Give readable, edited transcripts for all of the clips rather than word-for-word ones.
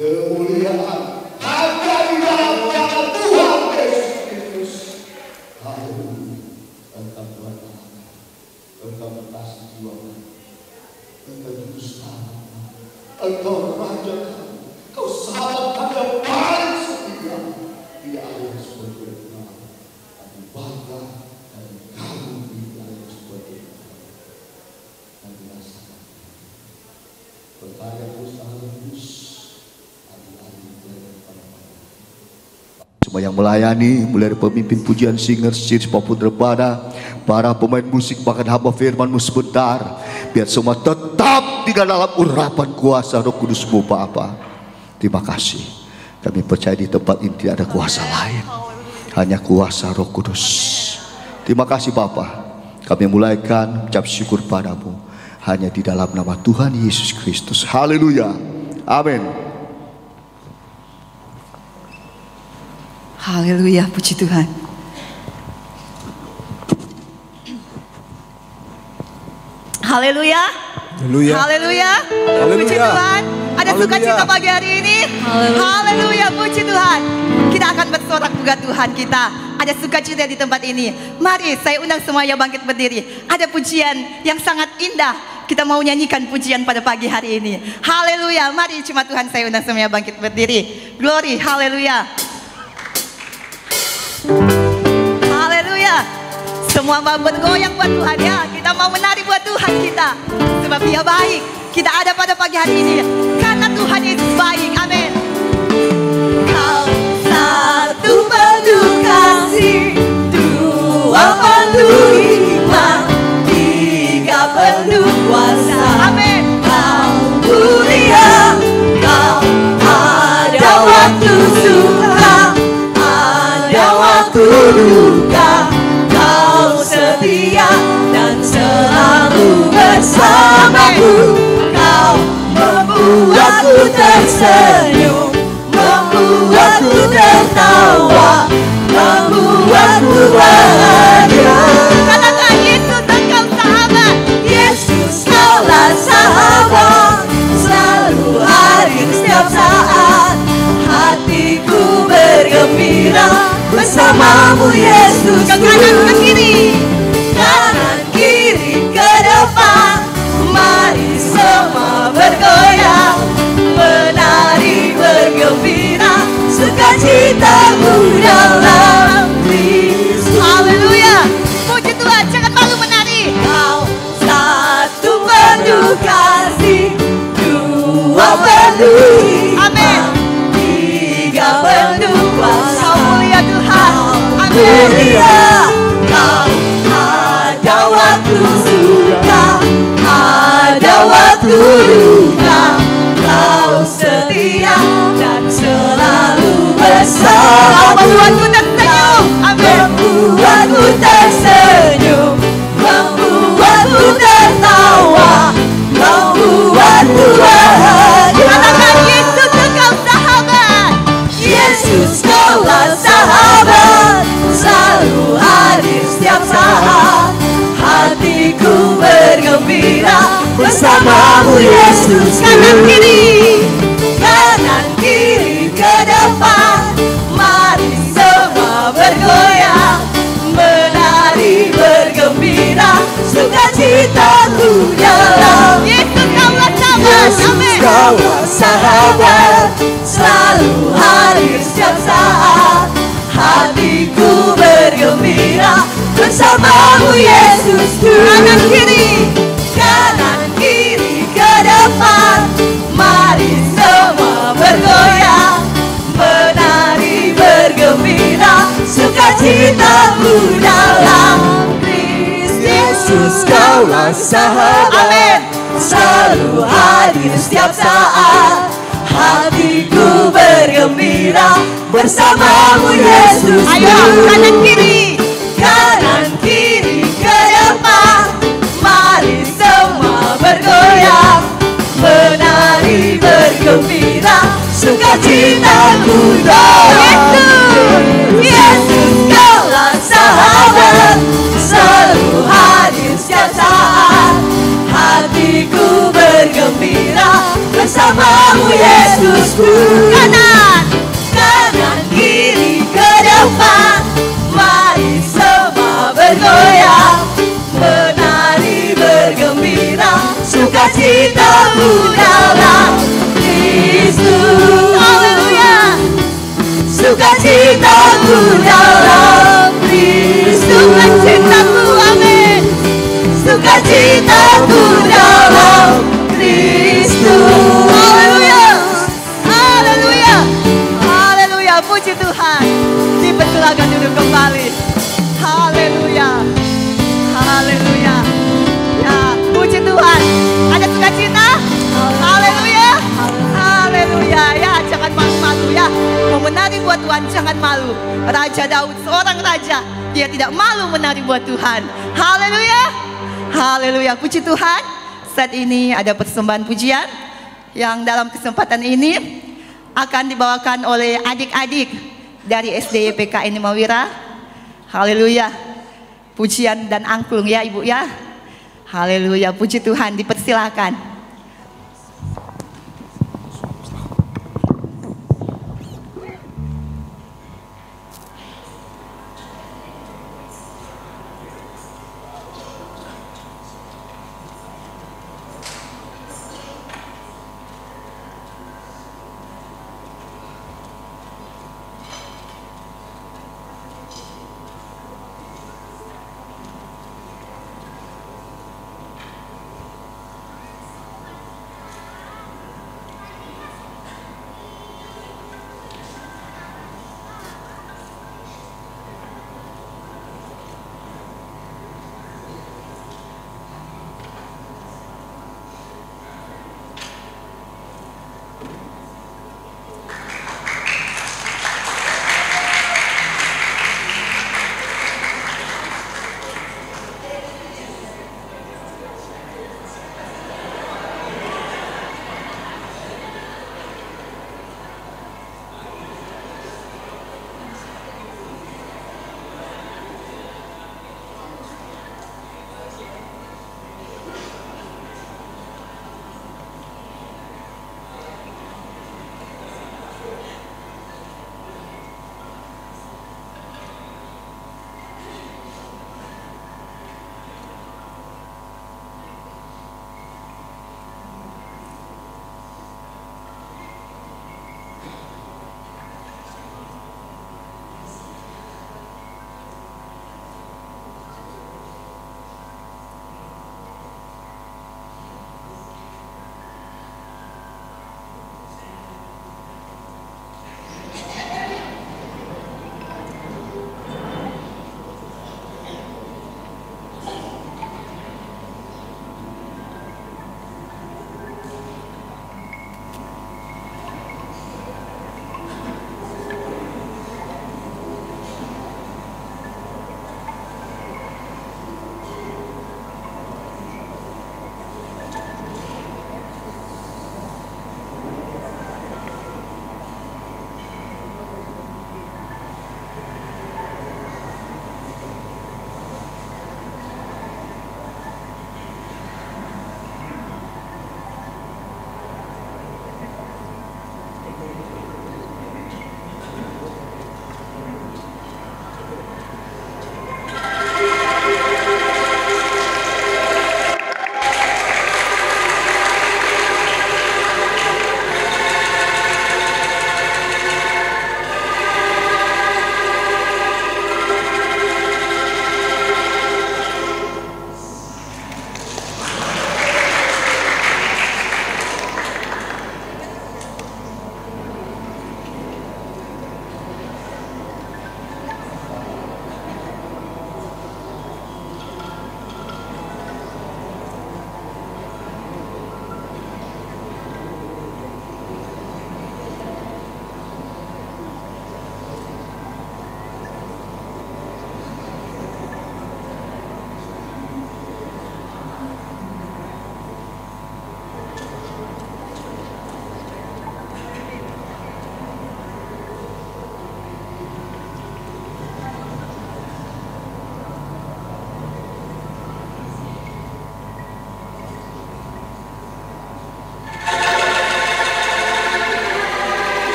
kemuliaan hanya di dalam nama Tuhan Yesus Kristus. Haleluya. Engkau Tuhan Allah, Engkau berkasih jiwa kami, Engkau juru selamat, Engkau Raja kami, Engkau sahabat kami yang paling setia. Tidak ada yang seperti Engkau. Kami bangga dan kami tidak ada yang seperti Engkau. Kami rasakan berkarya usaha lembus. Semua yang melayani, mulai dari pemimpin pujian, singer, stage maupun rebana, para pemain musik, bahkan hamba firman-Mu sebentar, biar semua tetap di dalam urapan kuasa Roh Kudus-Mu Bapa. Terima kasih. Kami percaya di tempat ini tidak ada kuasa lain, hanya kuasa Roh Kudus. Terima kasih Bapa. Kami mulaikan ucap syukur padamu hanya di dalam nama Tuhan Yesus Kristus. Haleluya. Amin. Haleluya, puji Tuhan. Haleluya. Haleluya. Haleluya. Puji Tuhan. Ada sukacita pagi hari ini. Haleluya, puji Tuhan. Kita akan bersorak puja Tuhan kita. Ada sukacita di tempat ini. Mari saya undang semuanya bangkit berdiri. Ada pujian yang sangat indah. Kita mau nyanyikan pujian pada pagi hari ini. Haleluya. Mari cuma Tuhan saya undang semuanya bangkit berdiri. Glory, haleluya. Haleluya. Semua mau bergoyang buat Tuhan ya. Kita mau menari buat Tuhan kita. Sebab Dia baik. Kita ada pada pagi hari ini karena Tuhan Yesus baik. Amin. Kau satu penuh kasih, dua penuh iman, tiga penuh kuasa. Amin. Kau mulia, kau ada waktu suka, waktu duka, kau setia dan selalu bersamaku. Kau membuatku tersenyum, membuatku tertawa, membuatku bahagia. Katakan Yesus engkau sahabat. Yesus kaulah sahabat, selalu hadir setiap saat. Hatiku bergembira bersamamu Yesus. Ke kanan ke kiri, kanan kiri ke depan. Mari semua bergoyang, menari bergembira, sukacitamu dalam Kristus. Haleluya. Puji Tuhan, jangan malu menari. Kau satu penuh kasih, dua penuh iman, tiga penuh kuasa. Mulia Tuhan, mulia. Kau ada waktu suka, ada waktu duka. Kau setia dan selalu bersama. Membuatku tersenyum, membuatku tersenyum, membuatku tertawa, membuatku bahagia. Katakan Yesus engkau sahabat. Yesus kaulah sahabat, selalu hadir setiap saat. Hatiku bergembira bersamamu Yesus. Kanan kiri, kanan kiri ke depan. Mari semua bergoyang, menari bergembira, sukacitaku dalam Yesus kaulah sahabat. Yesus kaulah sahabat, selalu hadir setiap saat. Hatiku bergembira bersamamu Yesus. Kanan kiri ke depan. Mari semua bergoyang, menari bergembira, sukacitamu dalam Kristus. Yesus kaulah sahabat. Amin. Selalu hadir setiap saat. Hatiku bergembira bersamamu Yesus. Ayo kanan kiri ke depan. Mari semua bergoyang, menari bergembira, sukacitaku dalam Yesus. Yesus kaulah sahabat, selalu hadir setiap saat. Hatiku bergembira bersamamu Yesusku. sukacitamu dalam Kristus. Haleluya. Sukacitamu dalam Kristus. Sukacitamu, amin. Sukacitamu dalam Kristus. Haleluya. Haleluya. Haleluya. Puji Tuhan. Dipersilakan duduk kembali. Haleluya. Haleluya. Ya, puji Tuhan. Ada sukacita? Haleluya. Haleluya. Ya, jangan malu-malu ya. Mau menari buat Tuhan, jangan malu. Raja Daud, seorang raja, dia tidak malu menari buat Tuhan. Haleluya. Haleluya. Puji Tuhan. Saat ini ada persembahan pujian yang dalam kesempatan ini akan dibawakan oleh adik-adik dari SDY PKN Mawira. Haleluya. Pujian dan angklung ya Ibu ya. Haleluya. Puji Tuhan, dipersilakan.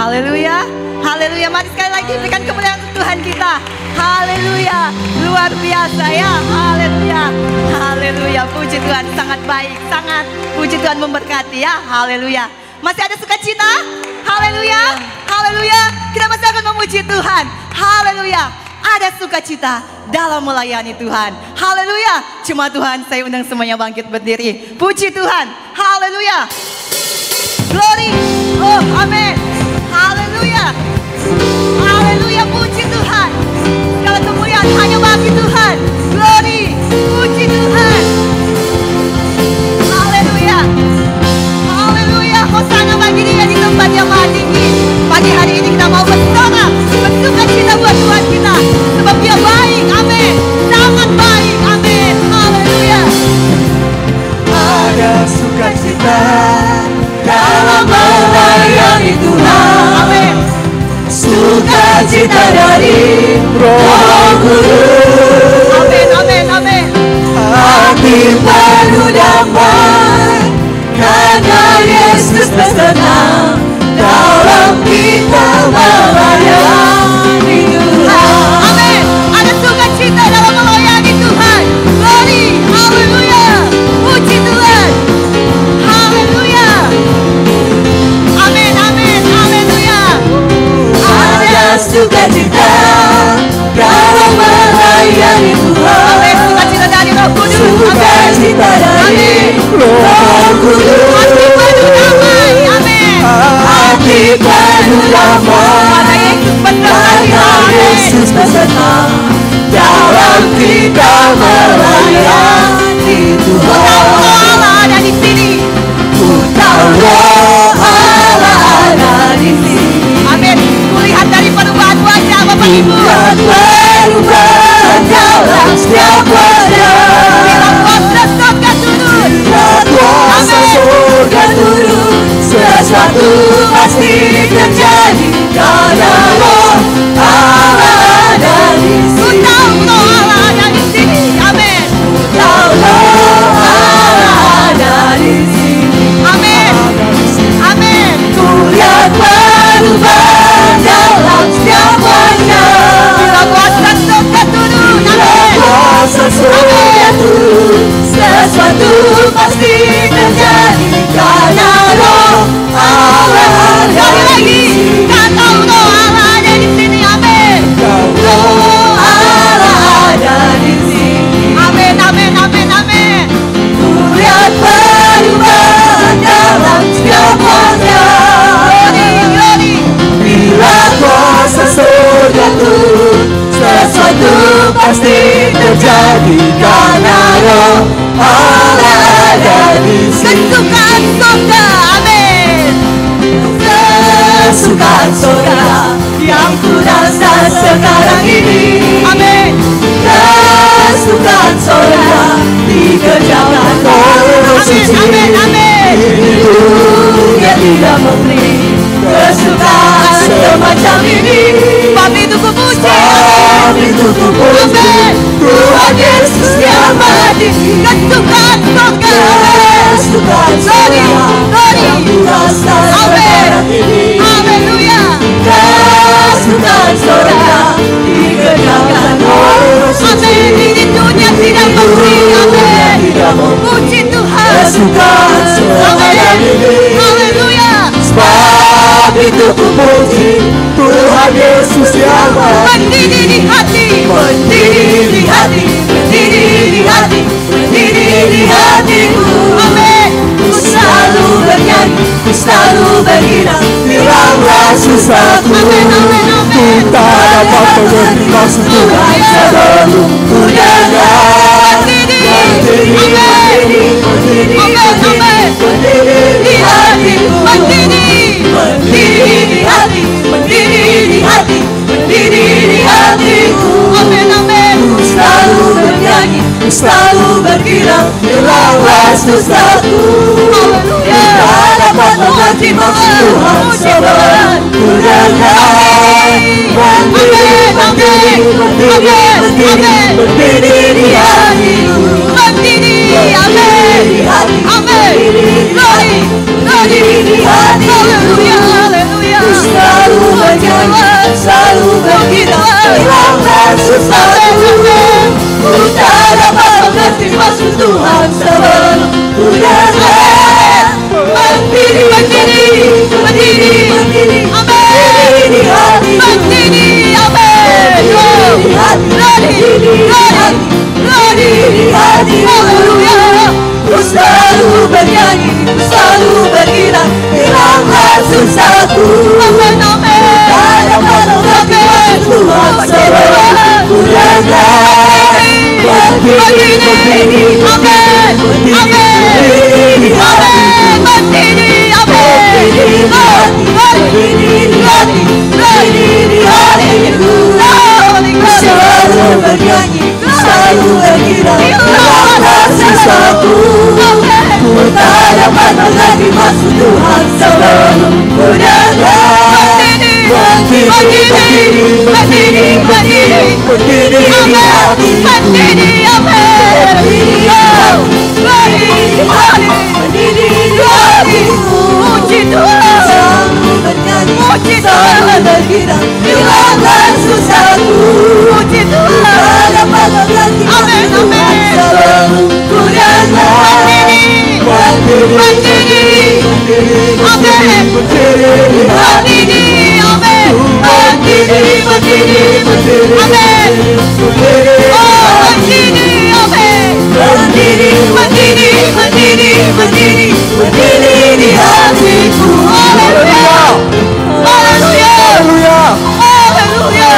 Haleluya. Haleluya. Mari sekali lagi berikan kemuliaan untuk Tuhan kita. Haleluya. Luar biasa ya. Haleluya. Haleluya. Puji Tuhan, sangat baik. Sangat puji Tuhan memberkati ya. Haleluya. Masih ada sukacita? Haleluya. Haleluya. Kita masih akan memuji Tuhan. Haleluya. Ada sukacita dalam melayani Tuhan. Haleluya. Cuma Tuhan, saya undang semuanya bangkit berdiri. Puji Tuhan. Haleluya. Glory. Oh, amin. Haleluya. Haleluya. Puji Tuhan. Segala kemuliaan hanya bagi Tuhan. Glory. Puji Tuhan. Haleluya. Haleluya. Hosana bagi dia di tempat yang maha tinggi. Pagi hari ini kita mau bersorak, bersukacita buat Tuhan kita. Sebab dia baik. Amin. Sangat baik. Amin. Haleluya. Ada sukacita dalam melayani Tuhan. Amin. Sukacita dari Roh Kudus. Amin. Amin. Amin. Hati penuh damai karena Yesus bersenang dalam kita melayani Tuhan. Amin. Ada sukacita dalam melayani Tuhan. Glory. Haleluya. Puji Tuhan. Haleluya. Amin. Amin. Haleluya. Ada sukacita dalam melayani Tuhan. Amin. Sukacita dari Roh Kudus. Sukacita dari Roh Kudus. Hati penuh damai. Amin. Hati penuh damai karena Yesus bersenang dalam kita melayani Tuhan. Allah ada di sini. Ku tahu Roh Allah ada di sini. Amin. Kulihat dari perubahan wajah Bapak Ibu. Lihat perubahan dalam setiap wajah. Bila kuasa surga turun. Bila kuasa surga turun, sesuatu pasti terjadi karena Roh Allah ada di Ku sini. tahu Roh Allah ada di sini. Amin. Tahu Roh Allah ada di sini. Amin. Amin. Ku lihat perubahan dalam setiap wajah. Bila kuasa surga turun. Bila Amin. kuasa surga turun, sesuatu pasti terjadi karena Roh Allah ada Sekali di lagi. sini. Kata Roh Allah ada di sini. Amin. Roh Allah ada di sini. Amin. Amin. Amin. Amin. Ku lihat perubahan dalam setiap wajah. Glory. Glory. Bila kuasa surga turun, sesuatu pasti terjadi karena Roh Allah ada di sini. Kesukaan surga. Amin. Kesukaan surga yang ku rasa sekarang ini. Amin. Kesukaan surga dikerjakan Roh Suci. Amin. Amin. Dunia tidak memberi kesukaan semacam ini. Sebab itu ku puji. Sebab itu ku puji Amin. Tuhan Yesus yang mati. Kesukaan surga. Kesukaan Glory. surga Glory. yang ku rasa sekarang ini. Haleluya. Kesukaan surga dikerjakan Roh Suci. Amin. Ini dunia tidak memberi. Amin. Tidak memberi Puji Tuhan. kesukaan semacam ini. Haleluya. Sebab itu ku puji Tuhan Yesus yang mati. Berdiri di hati. Berdiri di hati, berdiri di hati, berdiri di hatiku. Amin. Ku selalu bernyanyi, ku selalu bergirang, hilanglah susahku. Amin. Amin. Amin. Ku tak dapat mengerti maksud Tuhan sebelum ku dengar. Berdiri. Berdiri, Amin. berdiri, Amin. Amin. berdiri di hatiku. Berdiri. Berdiri di hati, berdiri di hati, berdiri di hatiku. Amin. Amin. Ku selalu bernyanyi, ku selalu bergirang, hilanglah susahku. Haleluya. Tak dapat mengerti maksud Tuhan sebelum ku dengar. Berdiri, berdiri, berdiri, berdiri, berdiri di hatiku. Berdiri. Amin. Berdiri di hati, Amin. berdiri di Glory. hati, berdiri di hatiku. Haleluya. Haleluya. Ku selalu bernyanyi, selalu bergirang, hilanglah susahku. Ku tak dapat mengerti maksud Tuhan sebelum ku dengar. Berdiri, berdiri, berdiri, berdiri, amin. Di hati, berdiri, amin. Di hati, di hati, haleluya. Ku selalu bernyanyi, ku selalu bergirang, hilanglah susahku. Amin, amin. Tak dapat mengerti maksud Tuhan sebelum ku dengar. Berdiri, berdiri, amin, amin, amin, berdiri, amin, berdiri di hati, berdiri di hatiku. Selalu bernyanyi, selalu bergirang, hilanglah susahku. Ku tak dapat mengerti maksud Tuhan sebelum ku dengar. Berdiri, berdiri, berdiri, berdiri, berdiri di hati, berdiri, amin. Berdiri di hati, berdiri di hatiku. Puji Tuhan, selalu bernyanyi, puji Tuhan, bergirang, hilanglah susahku. Puji Tuhan, tak dapat mengerti maksud Tuhan sebelum ku dengar. Berdiri, amin, berdiri, amin, berdiri, berdiri, amin, oh berdiri, amin, berdiri, berdiri, berdiri, berdiri, berdiri di hatiku. Haleluya, haleluya, haleluya,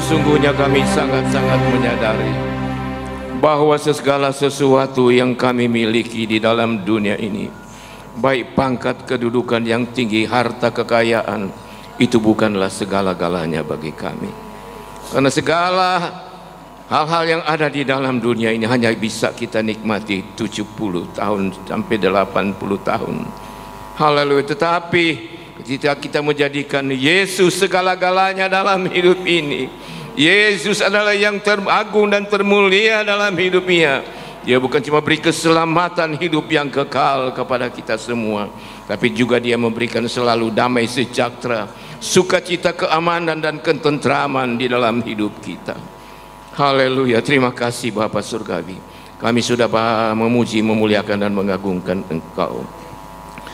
Sesungguhnya kami sangat-sangat menyadari bahwa segala sesuatu yang kami miliki di dalam dunia ini, baik pangkat, kedudukan yang tinggi, harta, kekayaan, itu bukanlah segala-galanya bagi kami. Karena segala hal-hal yang ada di dalam dunia ini hanya bisa kita nikmati 70 tahun sampai 80 tahun. Haleluya. Tetapi ketika kita menjadikan Yesus segala-galanya dalam hidup ini, Yesus adalah yang teragung dan termulia dalam hidupnya. Dia bukan cuma beri keselamatan hidup yang kekal kepada kita semua, tapi juga dia memberikan selalu damai sejahtera, sukacita, keamanan dan ketentraman di dalam hidup kita. Haleluya. Terima kasih Bapa Surgawi. Kami sudah memuji, memuliakan dan mengagungkan Engkau.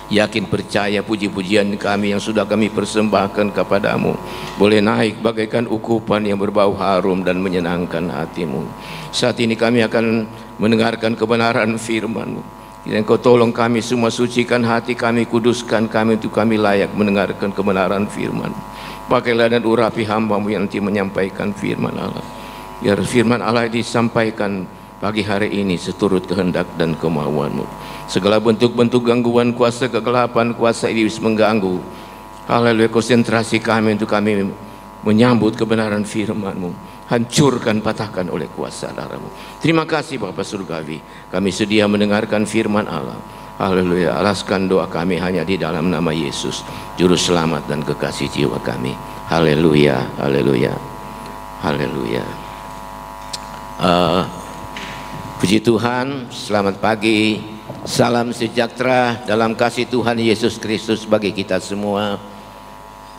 Yakin percaya puji-pujian kami yang sudah kami persembahkan kepadamu boleh naik bagaikan ukupan yang berbau harum dan menyenangkan hatimu. Saat ini kami akan mendengarkan kebenaran firman-Mu. Dan Kau tolong kami semua, sucikan hati kami, kuduskan kami untuk kami layak mendengarkan kebenaran firman. Pakailah dan urapi hamba-Mu yang nanti menyampaikan firman Allah. Biar firman Allah disampaikan pagi hari ini seturut kehendak dan kemauan-Mu. Segala bentuk-bentuk gangguan, kuasa kegelapan, kuasa iblis mengganggu, haleluya, konsentrasi kami untuk kami menyambut kebenaran firman-Mu, hancurkan, patahkan oleh kuasa darah-Mu. Terima kasih Bapa Surgawi, kami sedia mendengarkan firman Allah. Haleluya. Alaskan doa kami hanya di dalam nama Yesus, Juru Selamat dan Kekasih jiwa kami. Haleluya, haleluya, haleluya. Puji Tuhan, selamat pagi, salam sejahtera dalam kasih Tuhan Yesus Kristus bagi kita semua.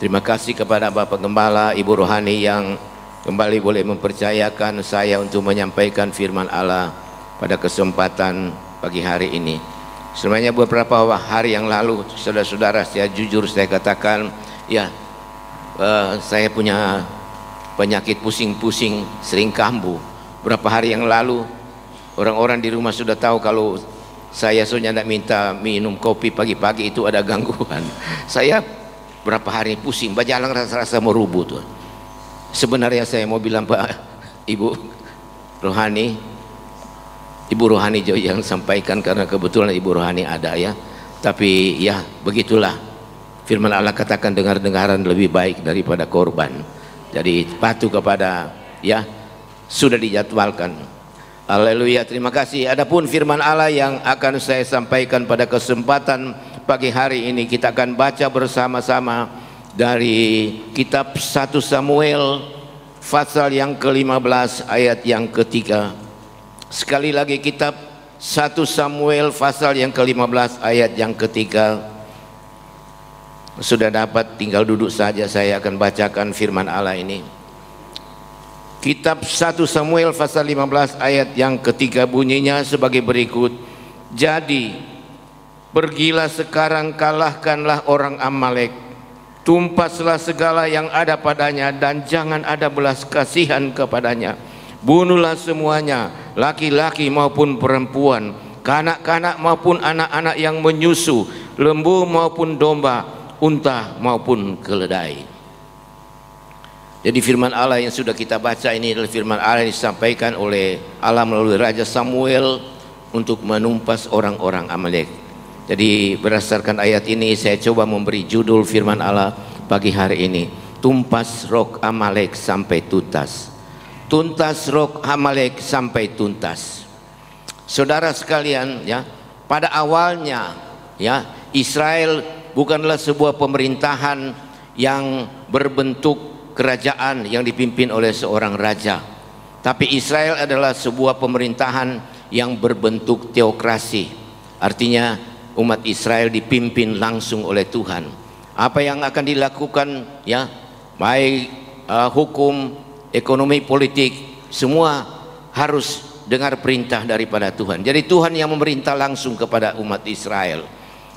Terima kasih kepada Bapak Gembala, Ibu Rohani yang kembali boleh mempercayakan saya untuk menyampaikan firman Allah pada kesempatan pagi hari ini. Sebenarnya beberapa hari yang lalu, saudara-saudara, saya jujur saya katakan, ya, saya punya penyakit pusing-pusing, sering kambuh. Berapa hari yang lalu orang-orang di rumah sudah tahu kalau saya soalnya tidak minta minum kopi pagi-pagi itu ada gangguan. Saya berapa hari pusing, berjalan rasa-rasa merubuh tuh. Sebenarnya saya mau bilang Pak Ibu Rohani, Ibu Rohani Joy yang sampaikan karena kebetulan Ibu Rohani ada ya. Tapi ya begitulah. Firman Allah katakan dengar-dengaran lebih baik daripada korban. Jadi patuh kepada ya sudah dijadwalkan. Haleluya, terima kasih. Adapun firman Allah yang akan saya sampaikan pada kesempatan pagi hari ini, kita akan baca bersama-sama dari kitab 1 Samuel pasal yang ke-15 ayat yang ketiga. Sekali lagi kitab 1 Samuel pasal yang ke-15 ayat yang ketiga. Sudah dapat, tinggal duduk saja, saya akan bacakan firman Allah ini. Kitab 1 Samuel pasal 15 ayat yang ketiga bunyinya sebagai berikut. Jadi pergilah sekarang, kalahkanlah orang Amalek, tumpaslah segala yang ada padanya dan jangan ada belas kasihan kepadanya. Bunuhlah semuanya, laki-laki maupun perempuan, kanak-kanak maupun anak-anak yang menyusu, lembu maupun domba, unta maupun keledai. Jadi firman Allah yang sudah kita baca ini adalah firman Allah yang disampaikan oleh Allah melalui Raja Samuel untuk menumpas orang-orang Amalek. Jadi berdasarkan ayat ini saya coba memberi judul firman Allah pagi hari ini, tumpas roh Amalek sampai tuntas. Tuntas roh Amalek sampai tuntas. Saudara sekalian, ya, pada awalnya, ya, Israel bukanlah sebuah pemerintahan yang berbentuk kerajaan yang dipimpin oleh seorang raja, tapi Israel adalah sebuah pemerintahan yang berbentuk teokrasi. Artinya umat Israel dipimpin langsung oleh Tuhan. Apa yang akan dilakukan, ya, baik hukum, ekonomi, politik, semua harus dengar perintah daripada Tuhan. Jadi Tuhan yang memerintah langsung kepada umat Israel.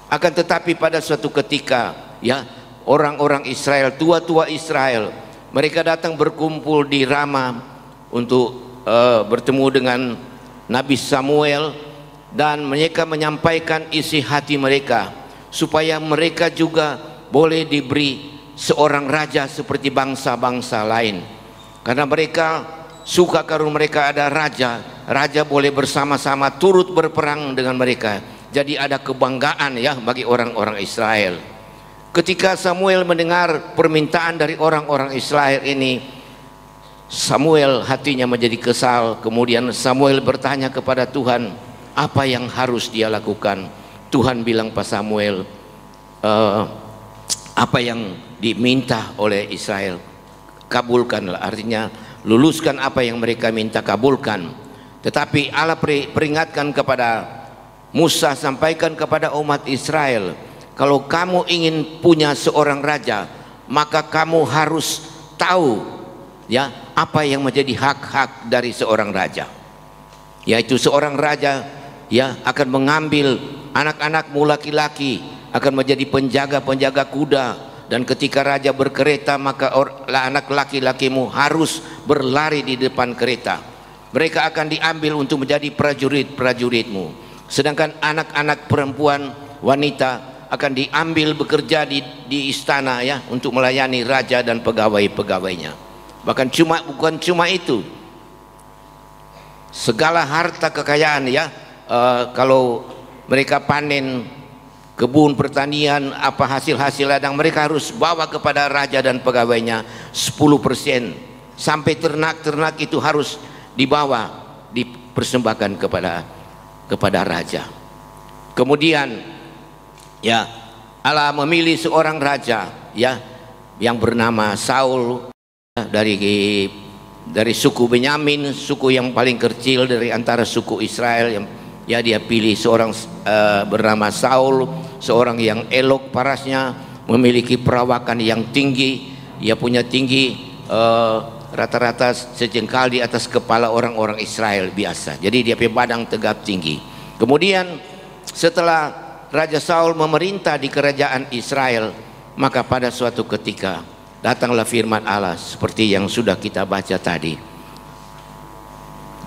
Akan tetapi pada suatu ketika, ya, orang-orang Israel, tua-tua Israel, mereka datang berkumpul di Rama untuk bertemu dengan Nabi Samuel, dan mereka menyampaikan isi hati mereka supaya mereka juga boleh diberi seorang raja seperti bangsa-bangsa lain. Karena mereka suka kalau mereka ada raja, raja boleh bersama-sama turut berperang dengan mereka. Jadi ada kebanggaan, ya, bagi orang-orang Israel. Ketika Samuel mendengar permintaan dari orang-orang Israel ini, Samuel hatinya menjadi kesal. Kemudian Samuel bertanya kepada Tuhan, apa yang harus dia lakukan? Tuhan bilang pada Samuel, apa yang diminta oleh Israel, kabulkanlah. Artinya luluskan apa yang mereka minta, kabulkan. Tetapi Allah peringatkan kepada Musa, sampaikan kepada umat Israel, kalau kamu ingin punya seorang raja, maka kamu harus tahu, ya, apa yang menjadi hak-hak dari seorang raja. Yaitu seorang raja, ya, akan mengambil anak-anakmu laki-laki, akan menjadi penjaga-penjaga kuda, dan ketika raja berkereta maka anak laki-lakimu harus berlari di depan kereta. Mereka akan diambil untuk menjadi prajurit-prajuritmu. Sedangkan anak-anak perempuan, wanita akan diambil bekerja di istana, ya, untuk melayani raja dan pegawai-pegawainya. Bukan cuma itu, segala harta kekayaan, ya, kalau mereka panen kebun pertanian, apa hasil-hasil ladang, mereka harus bawa kepada raja dan pegawainya 10%. Sampai ternak-ternak itu harus dibawa, dipersembahkan kepada raja. Kemudian, ya, Allah memilih seorang raja, ya, yang bernama Saul, dari suku Benyamin, suku yang paling kecil dari antara suku Israel, yang, ya, dia pilih seorang bernama Saul, seorang yang elok parasnya, memiliki perawakan yang tinggi, ia punya tinggi rata-rata sejengkal di atas kepala orang-orang Israel biasa. Jadi dia punya badan tegap tinggi. Kemudian setelah Raja Saul memerintah di kerajaan Israel, maka pada suatu ketika datanglah firman Allah seperti yang sudah kita baca tadi.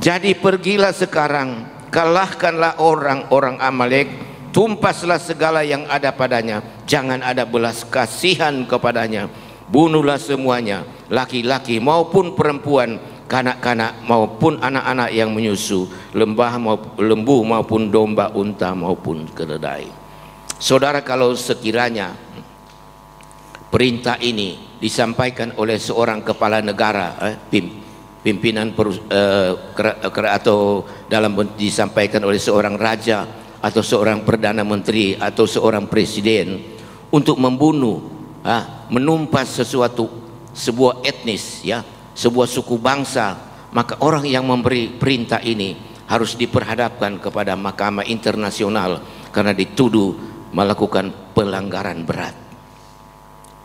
Jadi pergilah sekarang, kalahkanlah orang-orang Amalek, tumpaslah segala yang ada padanya, jangan ada belas kasihan kepadanya, bunuhlah semuanya, laki-laki maupun perempuan, kanak-kanak maupun anak-anak yang menyusu, lembu maupun domba, unta maupun keledai. Saudara, kalau sekiranya perintah ini disampaikan oleh seorang kepala negara, pimpinan atau disampaikan oleh seorang raja atau seorang perdana menteri atau seorang presiden untuk membunuh, menumpas sebuah etnis, ya, sebuah suku bangsa, maka orang yang memberi perintah ini harus diperhadapkan kepada mahkamah internasional karena dituduh melakukan pelanggaran berat.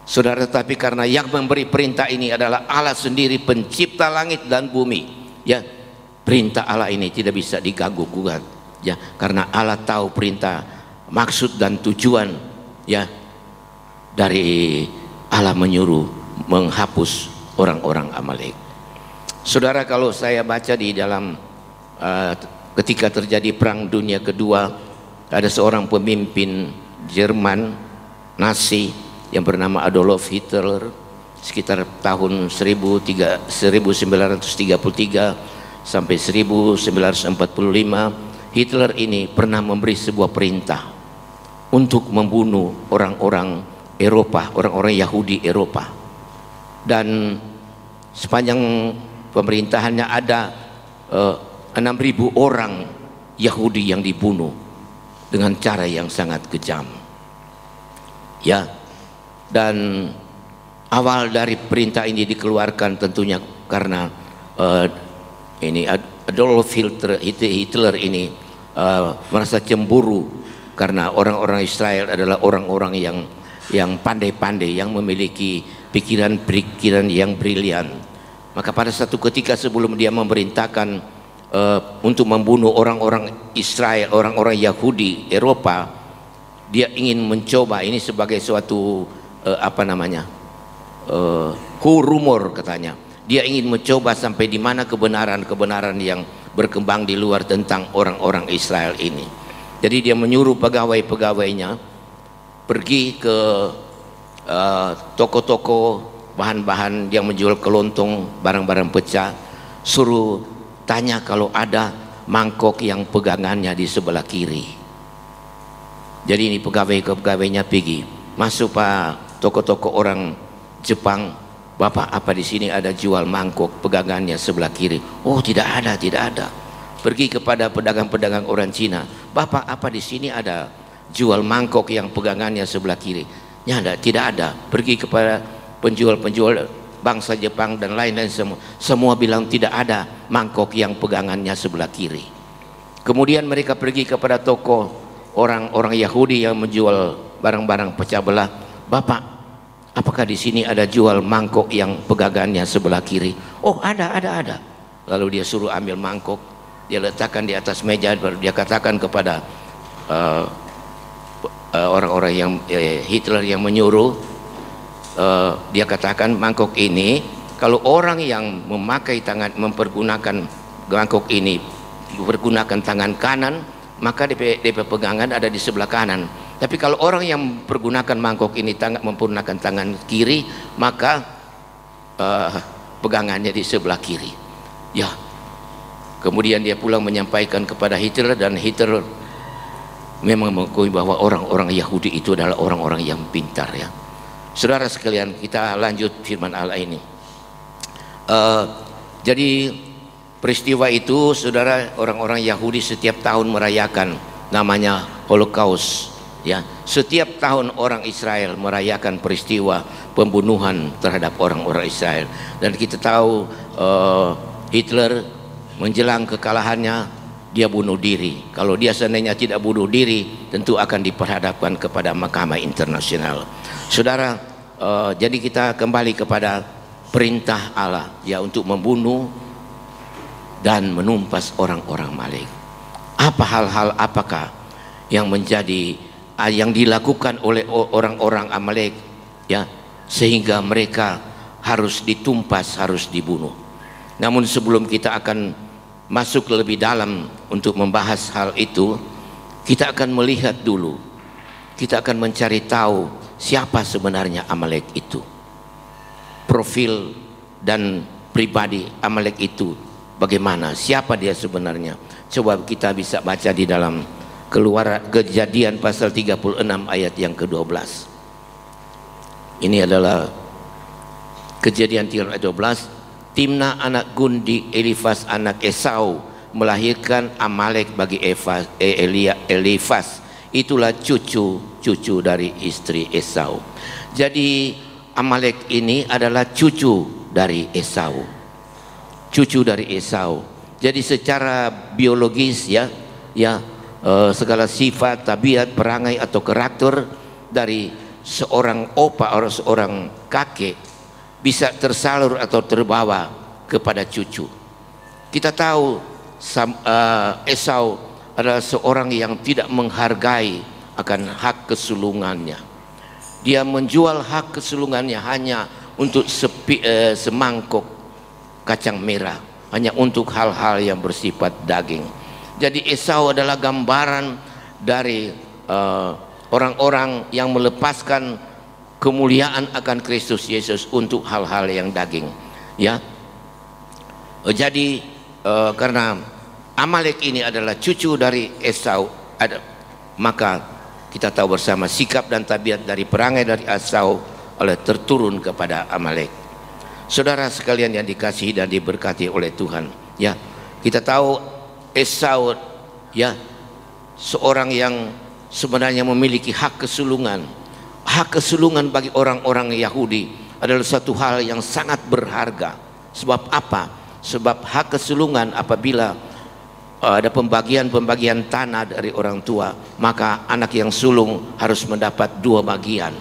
Saudara, tetapi karena yang memberi perintah ini adalah Allah sendiri, pencipta langit dan bumi, ya, perintah Allah ini tidak bisa diganggu-gugat, ya, karena Allah tahu perintah, maksud dan tujuan, ya, dari Allah menyuruh menghapus orang-orang Amalek. Saudara, kalau saya baca di dalam ketika terjadi perang dunia kedua, ada seorang pemimpin Jerman Nazi yang bernama Adolf Hitler, sekitar tahun 1933 sampai 1945. Hitler ini pernah memberi sebuah perintah untuk membunuh orang-orang Eropa, orang-orang Yahudi Eropa. Dan sepanjang pemerintahannya ada 6.000 orang Yahudi yang dibunuh dengan cara yang sangat kejam. Ya. Dan awal dari perintah ini dikeluarkan tentunya karena ini Adolf Hitler ini merasa cemburu karena orang-orang Israel adalah orang-orang yang pandai-pandai, yang memiliki pikiran-pikiran yang brilian. Maka pada satu ketika sebelum dia memerintahkan untuk membunuh orang-orang Israel, orang-orang Yahudi Eropa, dia ingin mencoba ini sebagai suatu rumor katanya. Dia ingin mencoba sampai di mana kebenaran-kebenaran yang berkembang di luar tentang orang-orang Israel ini. Jadi dia menyuruh pegawai-pegawainya pergi ke toko-toko bahan-bahan yang menjual kelontong, barang-barang pecah, suruh tanya kalau ada mangkok yang pegangannya di sebelah kiri. Jadi ini pegawai-pegawainya pergi masuk pak toko-toko orang Jepang, Bapak apa di sini ada jual mangkok pegangannya sebelah kiri? Oh tidak ada. Pergi kepada pedagang-pedagang orang Cina, Bapak apa di sini ada jual mangkok yang pegangannya sebelah kiri? Tidak ada. Pergi kepada penjual-penjual bangsa Jepang dan lain-lain semua bilang tidak ada mangkok yang pegangannya sebelah kiri. Kemudian mereka pergi kepada toko orang-orang Yahudi yang menjual barang-barang pecah belah, Bapak apakah di sini ada jual mangkok yang pegangannya sebelah kiri? Oh ada. Lalu dia suruh ambil mangkok, dia letakkan di atas meja, baru dia katakan kepada orang-orang yang Hitler yang menyuruh, dia katakan mangkok ini kalau orang yang mempergunakan mangkok ini menggunakan tangan kanan, maka DP pegangan ada di sebelah kanan. Tapi kalau orang yang mempergunakan mangkok ini menggunakan tangan kiri, maka pegangannya di sebelah kiri. Ya. Kemudian dia pulang menyampaikan kepada Hitler, dan Hitler memang mengakui bahwa orang-orang Yahudi itu adalah orang-orang yang pintar ya. Saudara sekalian, kita lanjut firman Allah ini. Jadi peristiwa itu, saudara, orang-orang Yahudi setiap tahun merayakan namanya Holocaust. Ya, setiap tahun orang Israel merayakan peristiwa pembunuhan terhadap orang-orang Israel. Dan kita tahu Hitler menjelang kekalahannya dia bunuh diri. Kalau dia seandainya tidak bunuh diri, tentu akan diperhadapkan kepada mahkamah internasional. Saudara, jadi kita kembali kepada perintah Allah ya untuk membunuh dan menumpas orang-orang Amalek. Apa hal-hal apakah yang menjadi yang dilakukan oleh orang-orang Amalek ya sehingga mereka harus ditumpas, harus dibunuh. Namun sebelum kita akan masuk lebih dalam untuk membahas hal itu, kita akan melihat dulu, kita akan mencari tahu siapa sebenarnya Amalek itu, profil dan pribadi Amalek itu bagaimana, siapa dia sebenarnya. Coba kita bisa baca di dalam Kejadian pasal 36 ayat yang ke-12. Ini adalah Kejadian 12. Timna anak Gundi, Elifas anak Esau melahirkan Amalek bagi Elifas. Itulah cucu dari istri Esau. Jadi Amalek ini adalah cucu dari Esau. Cucu dari Esau. Jadi secara biologis ya segala sifat, tabiat, perangai atau karakter dari seorang opa atau seorang kakek bisa tersalur atau terbawa kepada cucu. Kita tahu Esau adalah seorang yang tidak menghargai akan hak kesulungannya. Dia menjual hak kesulungannya hanya untuk semangkok kacang merah, hanya untuk hal-hal yang bersifat daging. Jadi Esau adalah gambaran dari orang-orang yang melepaskan kemuliaan akan Kristus Yesus untuk hal-hal yang daging. Ya. Jadi karena Amalek ini adalah cucu dari Esau, maka kita tahu bersama sikap dan tabiat dari perangai dari Esau oleh terturun kepada Amalek. Saudara sekalian yang dikasihi dan diberkati oleh Tuhan, ya, kita tahu Esau, ya, seorang yang sebenarnya memiliki hak kesulungan. Hak kesulungan bagi orang-orang Yahudi adalah satu hal yang sangat berharga. Sebab apa? Sebab hak kesulungan apabila ada pembagian tanah dari orang tua, maka anak yang sulung harus mendapat 2 bagian.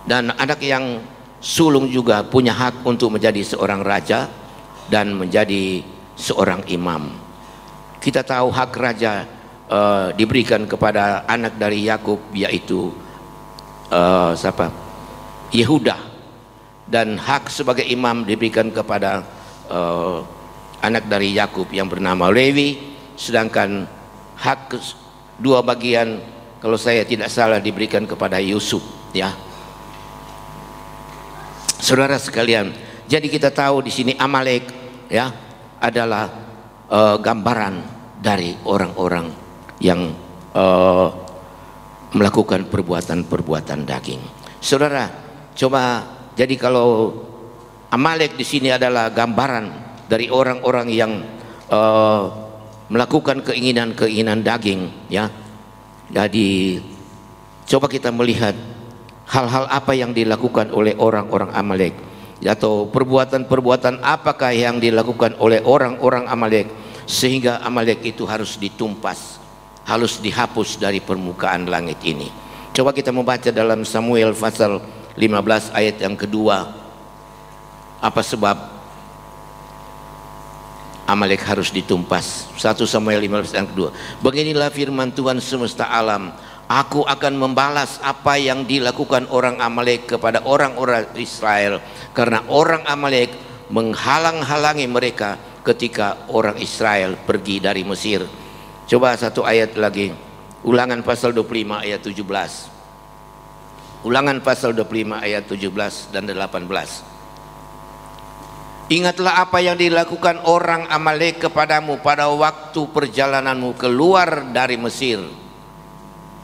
Dan anak yang sulung juga punya hak untuk menjadi seorang raja dan menjadi seorang imam. Kita tahu hak raja diberikan kepada anak dari Yakub, yaitu siapa? Yehuda, dan hak sebagai imam diberikan kepada anak dari Yakub yang bernama Lewi, sedangkan hak 2 bagian kalau saya tidak salah diberikan kepada Yusuf, ya. Saudara sekalian, jadi kita tahu di sini Amalek, ya, adalah gambaran dari orang-orang yang melakukan perbuatan-perbuatan daging. Saudara, coba, jadi kalau Amalek di sini adalah gambaran dari orang-orang yang melakukan keinginan-keinginan daging, ya. Jadi coba kita melihat hal-hal apa yang dilakukan oleh orang-orang Amalek, atau perbuatan-perbuatan apakah yang dilakukan oleh orang-orang Amalek sehingga Amalek itu harus ditumpas, harus dihapus dari permukaan langit ini. Coba kita membaca dalam Samuel pasal 15 ayat yang kedua, apa sebab Amalek harus ditumpas. 1 Samuel 15 ayat kedua. Beginilah firman Tuhan semesta alam, aku akan membalas apa yang dilakukan orang Amalek kepada orang-orang Israel, karena orang Amalek menghalang-halangi mereka ketika orang Israel pergi dari Mesir. Coba satu ayat lagi, Ulangan pasal 25 ayat 17. Ulangan pasal 25 ayat 17 dan 18. Ingatlah apa yang dilakukan orang Amalek kepadamu pada waktu perjalananmu keluar dari Mesir,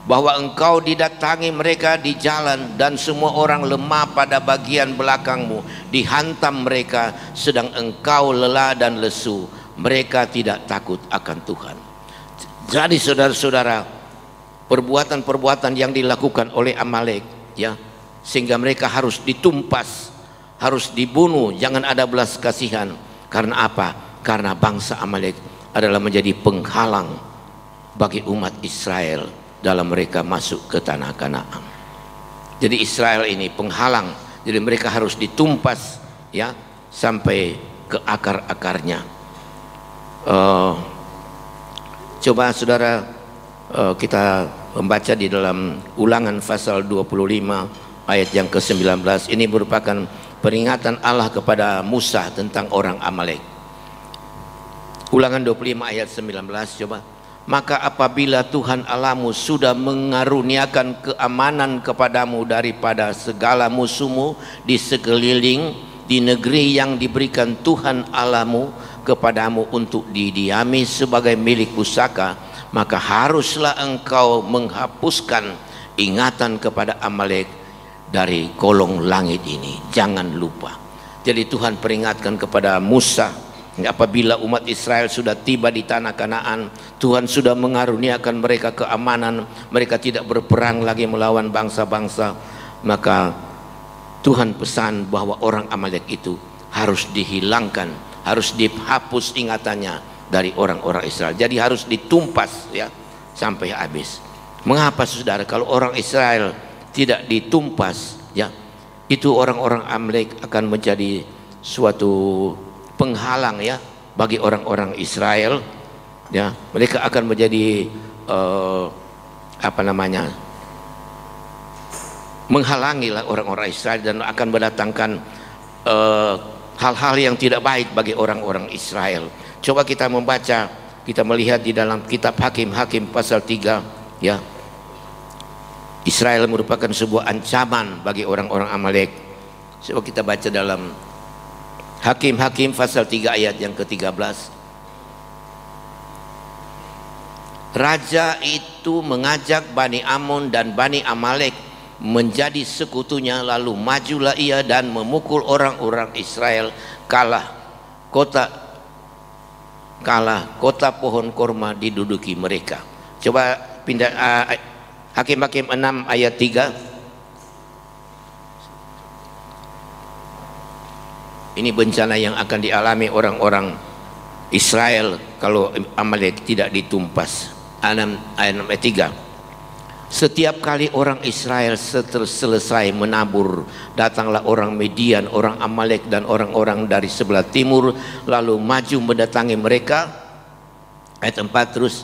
bahwa engkau didatangi mereka di jalan dan semua orang lemah pada bagian belakangmu, dihantam mereka sedang engkau lelah dan lesu, mereka tidak takut akan Tuhan. Jadi saudara-saudara, perbuatan-perbuatan yang dilakukan oleh Amalek, ya, sehingga mereka harus ditumpas, harus dibunuh, jangan ada belas kasihan. Karena apa? Karena bangsa Amalek adalah menjadi penghalang bagi umat Israel dalam mereka masuk ke tanah Kanaan. Jadi Israel ini penghalang, jadi mereka harus ditumpas, ya, sampai ke akar-akarnya. Coba saudara, kita membaca di dalam Ulangan pasal 25 ayat yang ke-19. Ini merupakan peringatan Allah kepada Musa tentang orang Amalek. Ulangan 25 ayat 19, coba. Maka apabila Tuhan Allahmu sudah mengaruniakan keamanan kepadamu daripada segala musuhmu di sekeliling, di negeri yang diberikan Tuhan Allahmu kepadamu untuk didiami sebagai milik pusaka, maka haruslah engkau menghapuskan ingatan kepada Amalek dari kolong langit ini. Jangan lupa. Jadi Tuhan peringatkan kepada Musa, apabila umat Israel sudah tiba di tanah Kanaan, Tuhan sudah mengaruniakan mereka keamanan, mereka tidak berperang lagi melawan bangsa-bangsa, maka Tuhan pesan bahwa orang Amalek itu harus dihilangkan, harus dihapus ingatannya dari orang-orang Israel. Jadi harus ditumpas, ya, sampai habis. Mengapa saudara? Kalau orang Israel tidak ditumpas, ya, itu orang-orang Amalek akan menjadi suatu penghalang, ya, bagi orang-orang Israel, ya. Mereka akan menjadi menghalangilah orang-orang Israel dan akan mendatangkan hal-hal yang tidak baik bagi orang-orang Israel. Coba kita membaca, kita melihat di dalam kitab Hakim-Hakim pasal 3, ya. Israel merupakan sebuah ancaman bagi orang-orang Amalek. Coba kita baca dalam Hakim-Hakim pasal 3 ayat yang ke-13. raja itu mengajak Bani Amon dan Bani Amalek menjadi sekutunya, lalu majulah ia dan memukul orang-orang Israel. Kalah kota pohon korma diduduki mereka. Coba pindah Hakim-Hakim 6 ayat 3. Ini bencana yang akan dialami orang-orang Israel kalau Amalek tidak ditumpas. Ayat 3. Setiap kali orang Israel selesai menabur, datanglah orang Median, orang Amalek dan orang-orang dari sebelah timur, lalu maju mendatangi mereka. Ayat 4 terus.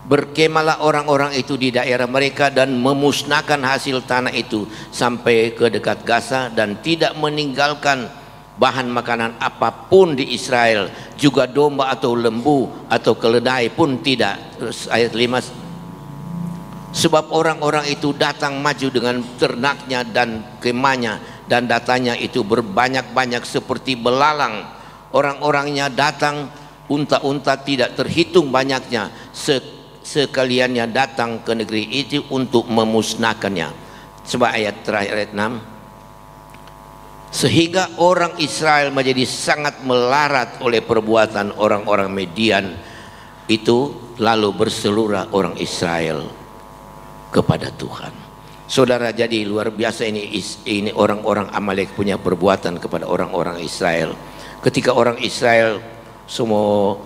Berkemalah orang-orang itu di daerah mereka dan memusnahkan hasil tanah itu sampai ke dekat Gaza, dan tidak meninggalkan bahan makanan apapun di Israel, juga domba atau lembu atau keledai pun tidak. Terus ayat 5, sebab orang-orang itu datang maju dengan ternaknya dan kemahnya, dan datanya itu berbanyak-banyak seperti belalang. Orang-orangnya datang unta-unta tidak terhitung banyaknya, sekaliannya datang ke negeri itu untuk memusnahkannya. Coba ayat terakhir, ayat 6. Sehingga orang Israel menjadi sangat melarat oleh perbuatan orang-orang Median itu, lalu berseluruh orang Israel kepada Tuhan. Saudara, jadi luar biasa ini orang-orang Amalek punya perbuatan kepada orang-orang Israel. Ketika orang Israel semua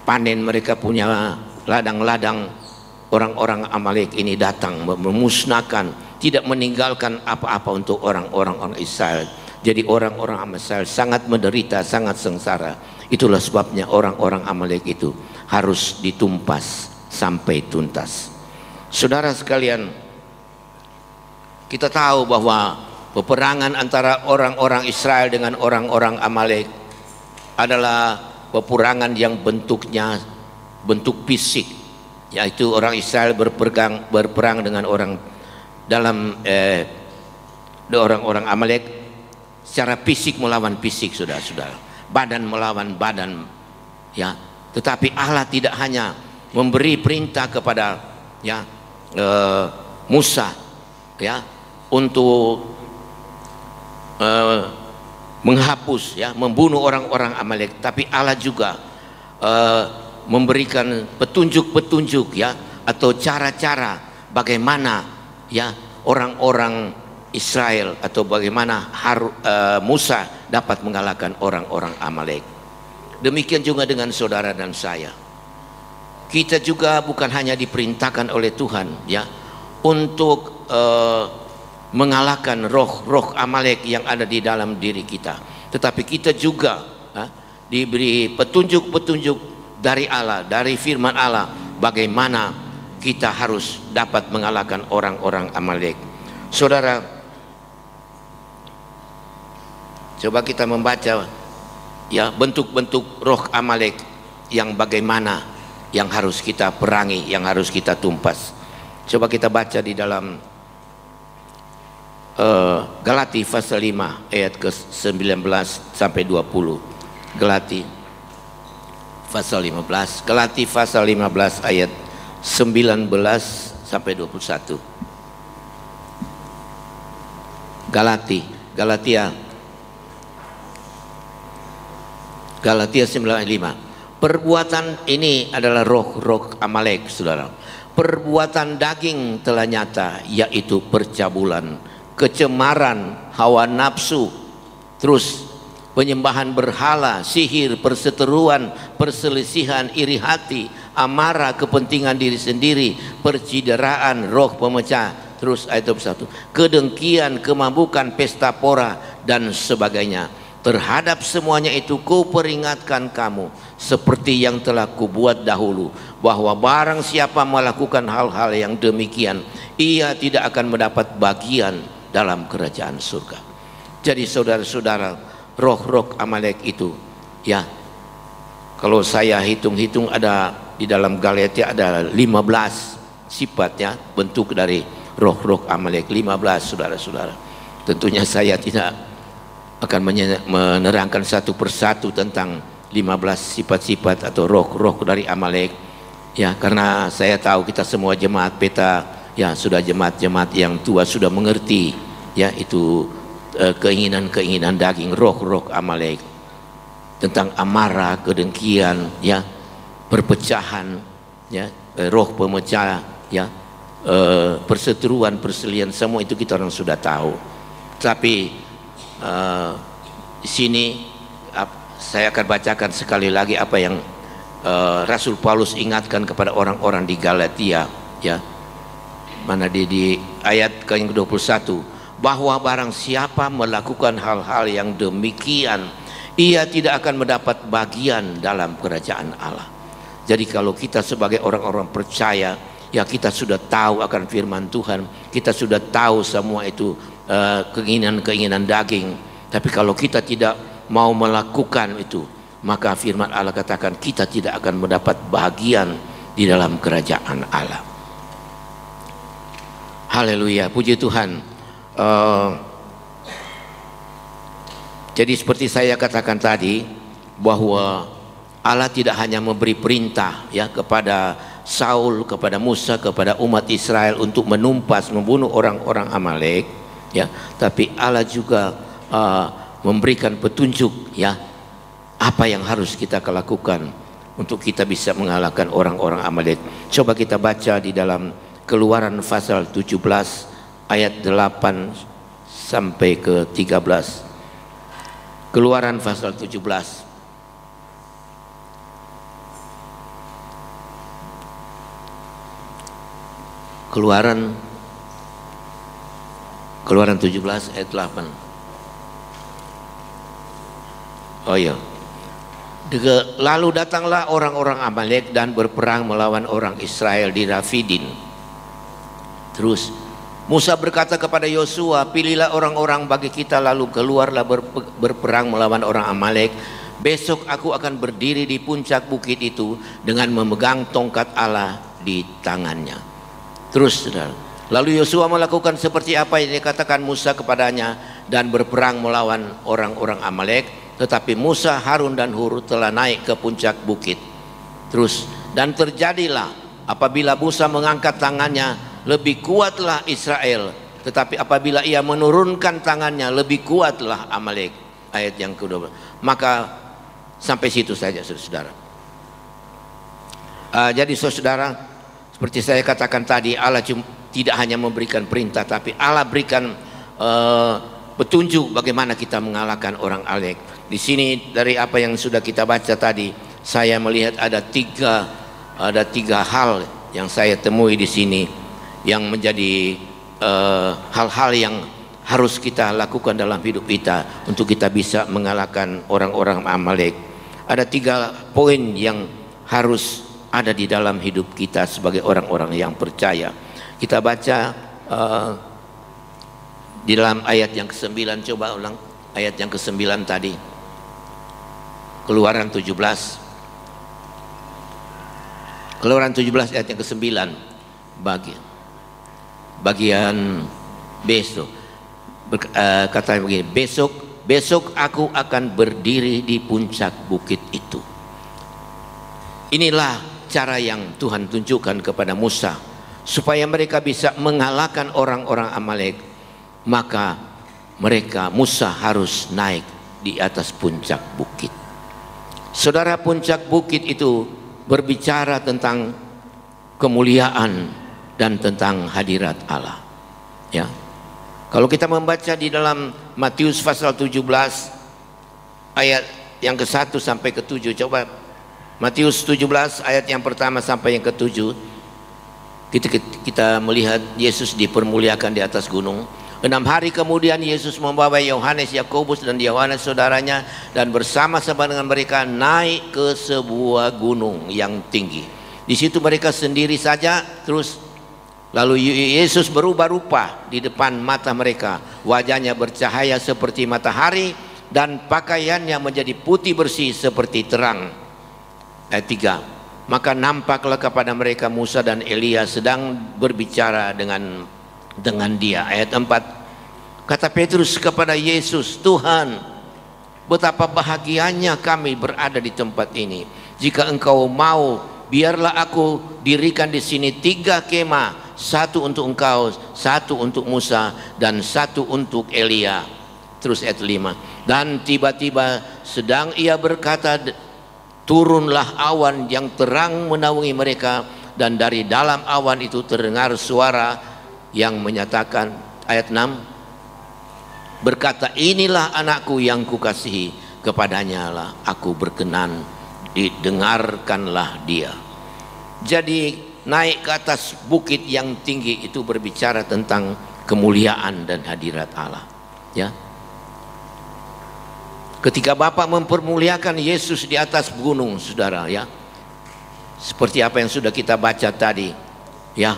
panen, mereka punya ladang-ladang, orang-orang Amalek ini datang memusnahkan, tidak meninggalkan apa-apa untuk orang-orang Israel. Jadi orang-orang Israel sangat menderita, sangat sengsara. Itulah sebabnya orang-orang Amalek itu harus ditumpas sampai tuntas. Saudara sekalian, kita tahu bahwa peperangan antara orang-orang Israel dengan orang-orang Amalek adalah peperangan yang bentuknya bentuk fisik, yaitu orang Israel berperang dengan orang orang Amalek secara fisik melawan fisik, saudara-saudara, badan melawan badan, ya. Tetapi Allah tidak hanya memberi perintah kepada Musa, ya, untuk menghapus, ya, membunuh orang-orang Amalek, tapi Allah juga memberikan petunjuk-petunjuk, ya, atau cara-cara bagaimana, ya, orang-orang Israel atau bagaimana Musa dapat mengalahkan orang-orang Amalek. Demikian juga dengan saudara dan saya. Kita juga bukan hanya diperintahkan oleh Tuhan, ya, untuk mengalahkan roh-roh Amalek yang ada di dalam diri kita, tetapi kita juga diberi petunjuk-petunjuk dari Allah, dari firman Allah, bagaimana kita harus dapat mengalahkan orang-orang Amalek. Saudara, coba kita membaca, ya, bentuk-bentuk roh Amalek yang bagaimana yang harus kita perangi, yang harus kita tumpas. Coba kita baca di dalam Galati pasal 5 ayat ke-19 sampai 20. Galati pasal 15, Galati pasal 15 ayat 19 sampai 21. Galatia 9:5. Perbuatan ini adalah roh-roh Amalek, saudara. Perbuatan daging telah nyata, yaitu percabulan, kecemaran, hawa nafsu, terus penyembahan berhala, sihir, perseteruan, perselisihan, iri hati, amarah, kepentingan diri sendiri, percideraan, roh pemecah, terus ayat 21, kedengkian, kemabukan, pesta pora, dan sebagainya. Terhadap semuanya itu kuperingatkan kamu, seperti yang telah kubuat dahulu, bahwa barang siapa melakukan hal-hal yang demikian, ia tidak akan mendapat bagian dalam kerajaan surga. Jadi saudara-saudara, roh-roh Amalek itu, ya, kalau saya hitung-hitung ada di dalam Galatia ada 15 sifatnya, bentuk dari roh-roh Amalek, 15, saudara-saudara. Tentunya saya tidak akan menerangkan satu persatu tentang 15 sifat-sifat atau roh-roh dari Amalek Ya, karena saya tahu kita semua jemaat peta ya sudah jemaat-jemaat yang tua sudah mengerti ya itu keinginan-keinginan daging, roh-roh Amalek, tentang amarah, kedengkian, ya, perpecahan, ya, roh pemecah, ya, perseteruan, perselian, semua itu kita orang sudah tahu. Tapi di sini saya akan bacakan sekali lagi apa yang Rasul Paulus ingatkan kepada orang-orang di Galatia, ya, mana di ayat yang ke-21, bahwa barang siapa melakukan hal-hal yang demikian, ia tidak akan mendapat bagian dalam kerajaan Allah. Jadi kalau kita sebagai orang-orang percaya, ya, kita sudah tahu akan firman Tuhan, kita sudah tahu semua itu keinginan-keinginan daging, tapi kalau kita tidak mau melakukan itu, maka firman Allah katakan kita tidak akan mendapat bagian di dalam kerajaan Allah. Haleluya, puji Tuhan. Jadi seperti saya katakan tadi, bahwa Allah tidak hanya memberi perintah, ya, kepada Saul, kepada Musa, kepada umat Israel untuk menumpas, membunuh orang-orang Amalek, ya, tapi Allah juga memberikan petunjuk, ya, apa yang harus kita lakukan untuk kita bisa mengalahkan orang-orang Amalek. Coba kita baca di dalam Keluaran pasal 17 ayat 8 sampai ke 13. Keluaran pasal 17. Keluaran 17 ayat 8. Oh iya. Lalu datanglah orang-orang Amalek dan berperang melawan orang Israel di Rafidin. Terus Musa berkata kepada Yosua, pilihlah orang-orang bagi kita, lalu keluarlah berperang melawan orang Amalek. Besok aku akan berdiri di puncak bukit itu dengan memegang tongkat Allah di tangannya. Terus saudara, lalu Yosua melakukan seperti apa yang dikatakan Musa kepadanya dan berperang melawan orang-orang Amalek. Tetapi Musa, Harun dan Hur telah naik ke puncak bukit. Terus, dan terjadilah apabila Musa mengangkat tangannya, lebih kuatlah Israel, tetapi apabila ia menurunkan tangannya, lebih kuatlah Amalek. Ayat yang ke-12. Maka sampai situ saja saudara. Jadi saudara, seperti saya katakan tadi, Allah tidak hanya memberikan perintah, tapi Allah berikan petunjuk bagaimana kita mengalahkan orang Amalek. Di sini dari apa yang sudah kita baca tadi, saya melihat ada tiga hal yang saya temui di sini yang menjadi hal-hal yang harus kita lakukan dalam hidup kita untuk kita bisa mengalahkan orang-orang Amalek. Ada 3 poin yang harus ada di dalam hidup kita sebagai orang-orang yang percaya. Kita baca di dalam ayat yang ke-9, coba ulang ayat yang ke-9 tadi. Keluaran 17. Keluaran 17 ayat yang ke-9. Bagian besok. Kata begini, besok aku akan berdiri di puncak bukit itu. Inilah cara yang Tuhan tunjukkan kepada Musa supaya mereka bisa mengalahkan orang-orang Amalek. Maka Musa harus naik di atas puncak bukit. Saudara, puncak bukit itu berbicara tentang kemuliaan dan tentang hadirat Allah. Ya. Kalau kita membaca di dalam Matius pasal 17 ayat yang ke-1 sampai ke-7, coba Matius 17 ayat yang pertama sampai yang ke-7. Kita melihat Yesus dipermuliakan di atas gunung. 6 hari kemudian Yesus membawa Yohanes, Yakobus dan Yohanes saudaranya dan bersama-sama dengan mereka naik ke sebuah gunung yang tinggi. Di situ mereka sendiri saja. Terus lalu Yesus berubah rupa di depan mata mereka. Wajahnya bercahaya seperti matahari dan pakaiannya menjadi putih bersih seperti terang. Ayat 3. Maka nampaklah kepada mereka Musa dan Elia sedang berbicara dengan dia. Ayat 4. Kata Petrus kepada Yesus, Tuhan, betapa bahagianya kami berada di tempat ini. Jika engkau mau, biarlah aku dirikan di sini 3 kemah, satu untuk engkau, satu untuk Musa, dan satu untuk Elia. Terus ayat 5. Dan tiba-tiba sedang ia berkata, turunlah awan yang terang menaungi mereka, dan dari dalam awan itu terdengar suara yang menyatakan, ayat 6, berkata, inilah anakku yang kukasihi, kepadanya lah aku berkenan, didengarkanlah dia. Jadi naik ke atas bukit yang tinggi itu berbicara tentang kemuliaan dan hadirat Allah, ya. Ketika Bapa mempermuliakan Yesus di atas gunung, saudara, ya, seperti apa yang sudah kita baca tadi, ya,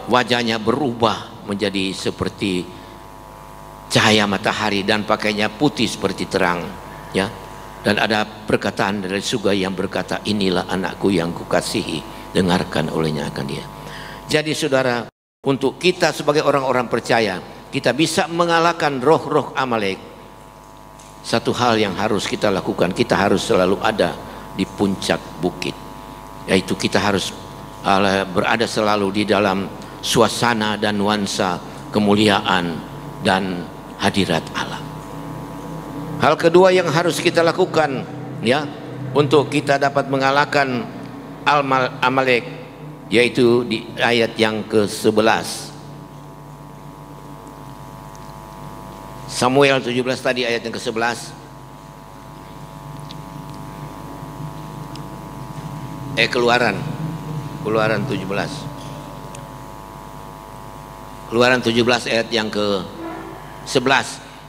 wajahnya berubah menjadi seperti cahaya matahari dan pakainya putih seperti terang, ya. Dan ada perkataan dari surga yang berkata, inilah anakku yang kukasihi, dengarkan olehnya akan dia. Jadi saudara, untuk kita sebagai orang-orang percaya, kita bisa mengalahkan roh-roh Amalek. Satu hal yang harus kita lakukan, kita harus selalu ada di puncak bukit, yaitu kita harus berada selalu di dalam suasana dan nuansa kemuliaan dan hadirat Allah. Hal kedua yang harus kita lakukan, ya, untuk kita dapat mengalahkan Amalek, yaitu di ayat yang ke-11. Samuel 17 tadi ayat yang ke-11. Keluaran 17. Keluaran 17 ayat yang ke-11.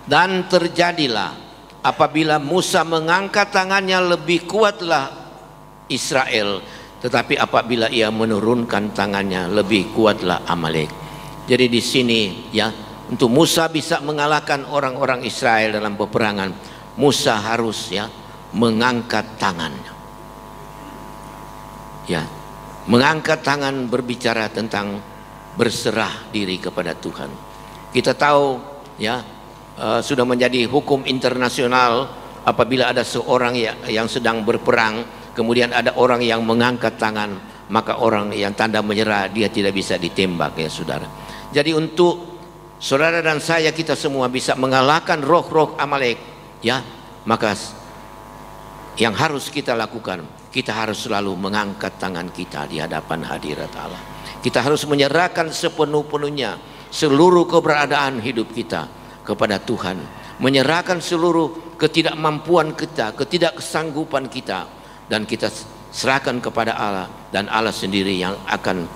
Dan terjadilah apabila Musa mengangkat tangannya, lebih kuatlah Israel, tetapi apabila ia menurunkan tangannya, lebih kuatlah Amalek. Jadi di sini, ya, untuk Musa bisa mengalahkan orang-orang Israel dalam peperangan, Musa harus, ya, mengangkat tangannya. Ya, mengangkat tangan berbicara tentang berserah diri kepada Tuhan. Kita tahu, ya, sudah menjadi hukum internasional apabila ada seorang yang sedang berperang, kemudian ada orang yang mengangkat tangan, maka orang yang tanda menyerah, dia tidak bisa ditembak, ya saudara. Jadi untuk saudara dan saya, kita semua bisa mengalahkan roh-roh Amalek, ya, maka yang harus kita lakukan, kita harus selalu mengangkat tangan kita di hadapan hadirat Allah. Kita harus menyerahkan sepenuh-penuhnya seluruh keberadaan hidup kita kepada Tuhan, menyerahkan seluruh ketidakmampuan kita, ketidaksanggupan kita, dan kita serahkan kepada Allah, dan Allah sendiri yang akan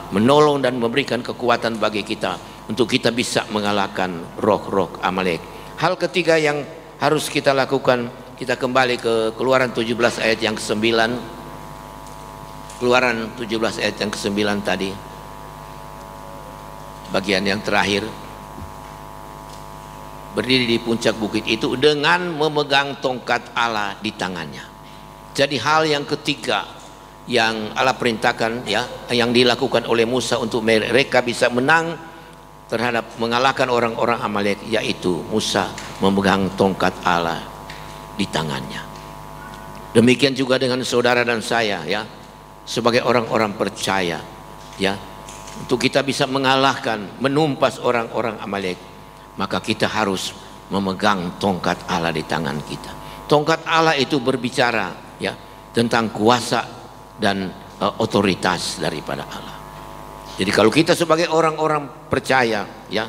menolong dan memberikan kekuatan bagi kita untuk kita bisa mengalahkan roh-roh Amalek. Hal ketiga yang harus kita lakukan, kita kembali ke Keluaran 17 ayat yang ke-9. Keluaran 17 ayat yang ke-9 tadi, bagian yang terakhir. Berdiri di puncak bukit itu dengan memegang tongkat Allah di tangannya. Jadi hal yang ketiga yang Allah perintahkan, ya, yang dilakukan oleh Musa untuk mereka bisa menang terhadap mengalahkan orang-orang Amalek, yaitu Musa memegang tongkat Allah di tangannya. Demikian juga dengan saudara dan saya, ya, sebagai orang-orang percaya, ya, untuk kita bisa mengalahkan, menumpas orang-orang Amalek, maka kita harus memegang tongkat Allah di tangan kita. Tongkat Allah itu berbicara, ya, tentang kuasa dan otoritas daripada Allah. Jadi kalau kita sebagai orang-orang percaya, ya,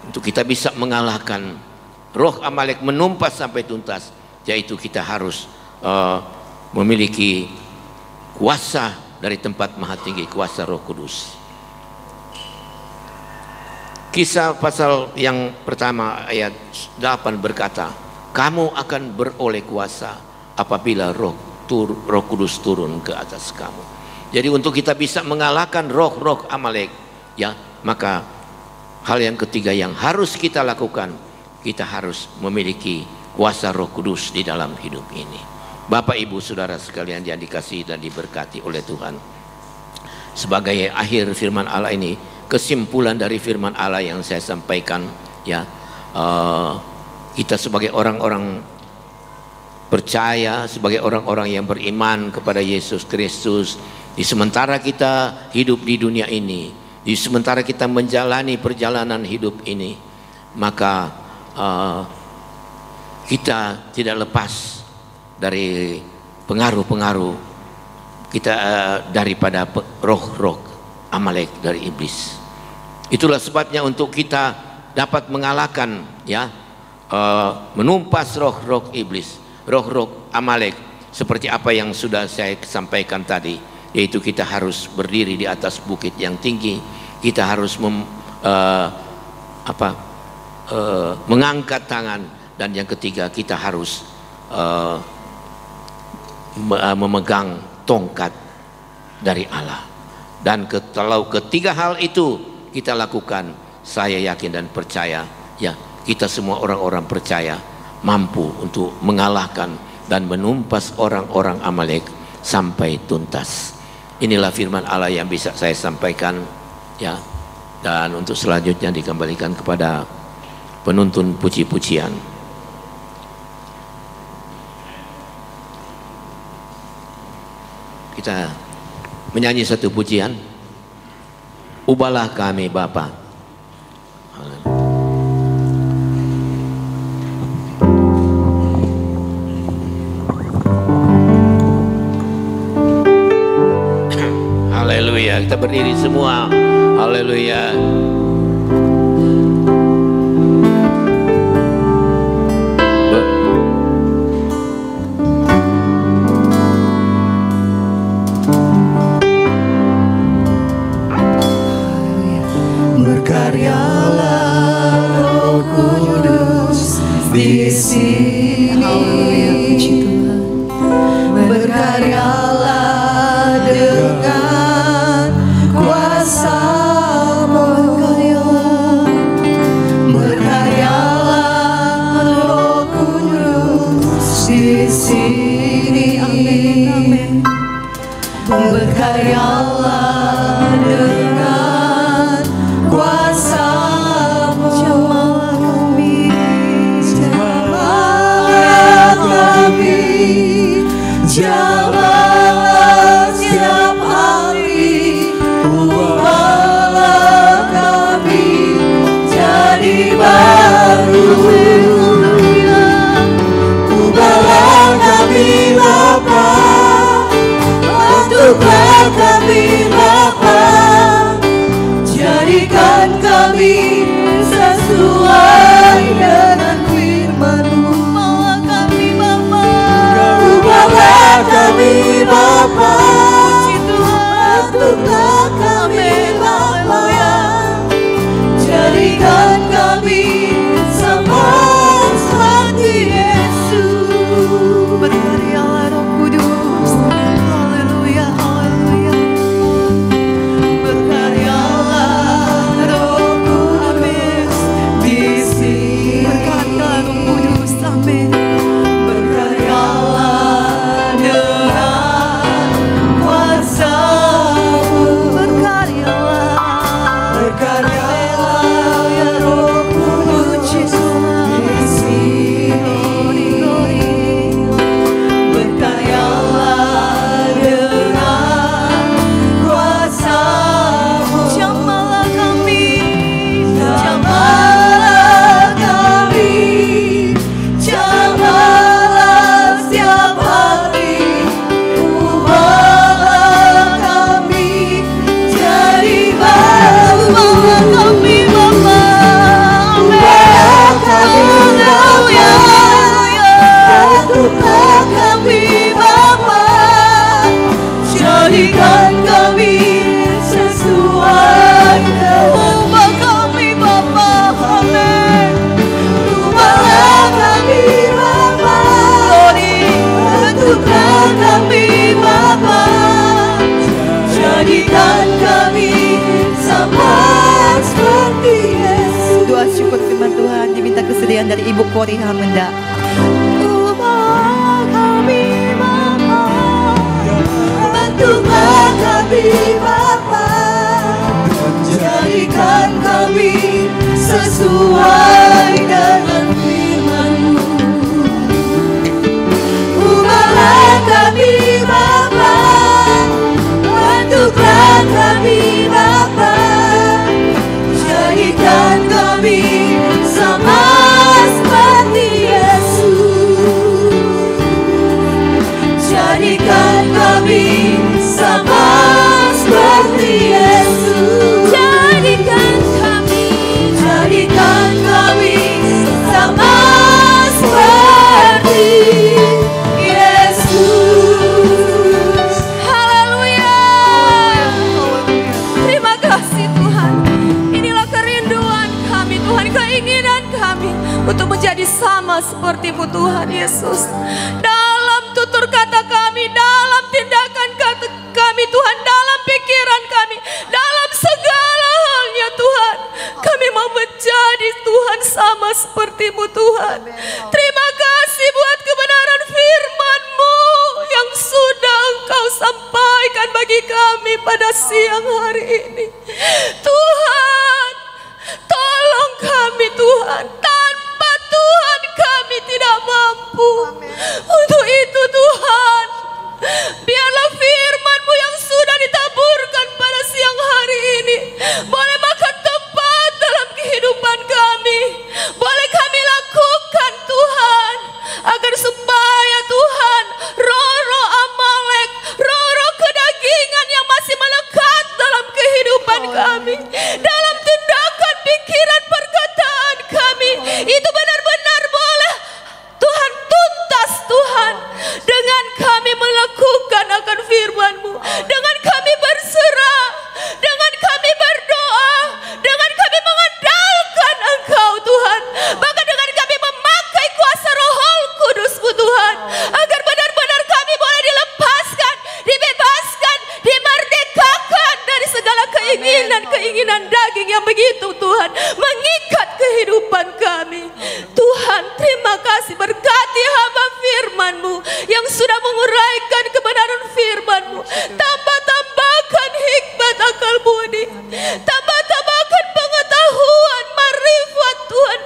untuk kita bisa mengalahkan roh Amalek, menumpas sampai tuntas, yaitu kita harus memiliki kuasa dari tempat maha tinggi, kuasa Roh Kudus. Kisah pasal yang pertama ayat 8 berkata, kamu akan beroleh kuasa apabila Roh Kudus turun ke atas kamu. Jadi untuk kita bisa mengalahkan roh-roh Amalek, ya, maka hal yang ketiga yang harus kita lakukan, kita harus memiliki kuasa Roh Kudus di dalam hidup ini. Bapak Ibu Saudara sekalian yang dikasihi dan diberkati oleh Tuhan, sebagai akhir firman Allah ini, kesimpulan dari firman Allah yang saya sampaikan, ya, kita sebagai orang-orang percaya, sebagai orang-orang yang beriman kepada Yesus Kristus. Di sementara kita hidup di dunia ini, di sementara kita menjalani perjalanan hidup ini, maka kita tidak lepas dari pengaruh-pengaruh kita daripada roh-roh Amalek dari iblis. Itulah sebabnya untuk kita dapat mengalahkan, ya, menumpas roh-roh iblis, roh-roh Amalek, seperti apa yang sudah saya sampaikan tadi, yaitu kita harus berdiri di atas bukit yang tinggi, kita harus mengangkat tangan, dan yang ketiga kita harus memegang tongkat dari Allah. Dan kalau ketiga hal itu kita lakukan, saya yakin dan percaya, ya, kita semua orang-orang percaya mampu untuk mengalahkan dan menumpas orang-orang Amalek sampai tuntas. Inilah firman Allah yang bisa saya sampaikan, ya. Dan untuk selanjutnya dikembalikan kepada penuntun puji-pujian. Kita menyanyi satu pujian, Ubahlah Kami Bapa. Haleluya, kita berdiri semua. Haleluya. Berkaryalah Roh Kudus di sini. Berkaryalah dengan kuasa-Mu. Berkaryalah Roh Kudus di sini. Berkaryalah dengan kuasa-Mu. Jamahlah kami, jamahlah setiap hari. Ubahlah kami jadi baru. Ubahlah kami Bapa, bentuklah kami Bapa, jadikan kami sesuai dengan firman-Mu. Ubahlah kami Bapa, bentuklah kami Bapa, jadikan kami sama seperti Yesus. Berkaryalah Roh Kudus. Haleluya, haleluya. Berkaryalah Roh Kudus di sini. Berkaryalah Roh Kudus, amin. Berkaryalah dengan kuasa-Mu. Berkaryalah ya Roh Kudus di sini. Berkaryalah dengan kuasa-Mu. Jamahlah kami, jamahlah kami, jamahlah setiap hari. Ubahlah kami jadi baru. Ubahlah kami Bapa, ubahlah kami Bapa, bentuklah kami Bapa, jadikan kami sesuai dengan ubah kami Bapa, amin. Ubahlah kami Bapa, bentuklah kami Bapa, jadikan kami sama seperti Yesus. Doa syukur firman Tuhan diminta kesediaan dari Ibu Kori Hamenda. Ubahlah kami Bapa, bentuklah kami Bapa, jadikan kami sesuai dengan firman-Mu. untuk menjadi sama seperti-Mu Tuhan Yesus. Dalam tutur kata kami, dalam tindakan kami Tuhan, dalam pikiran kami, dalam segala halnya Tuhan, kami mau menjadi Tuhan sama seperti-Mu Tuhan. Terima kasih buat kebenaran firman-Mu yang sudah Engkau sampaikan bagi kami pada siang hari ini. Tuhan, tolong kami Tuhan, tanpa Tuhan kami tidak mampu. Untuk itu Tuhan, biarlah firman-Mu yang sudah ditaburkan pada siang hari ini boleh makan tempat dalam kehidupan kami. Boleh kami lakukan Tuhan, agar supaya Tuhan roh-roh Amalek, roh-roh kedagingan yang masih melekat dalam kehidupan kami, dalam tindakan, pikiran, perkataan kami, itu benar-benar boleh Tuhan tuntas Tuhan, dengan kami melakukan akan firman-Mu, dengan kami berserah, dengan kami berdoa, dengan kami mengandalkan Engkau Tuhan, bahkan dengan kami memakai kuasa Roh Kudus-Mu Tuhan, agar benar-benar kami boleh dilepaskan, dibebaskan, dimerdekakan dari segala keinginan daging yang begitu Tuhan mengikat kehidupan kami. Tuhan, terima kasih, berkati hamba firman-Mu yang sudah menguraikan kebenaran firman-Mu. Tambah-tambahkan hikmat akal budi, tambah-tambahkan pengetahuan marifat Tuhan.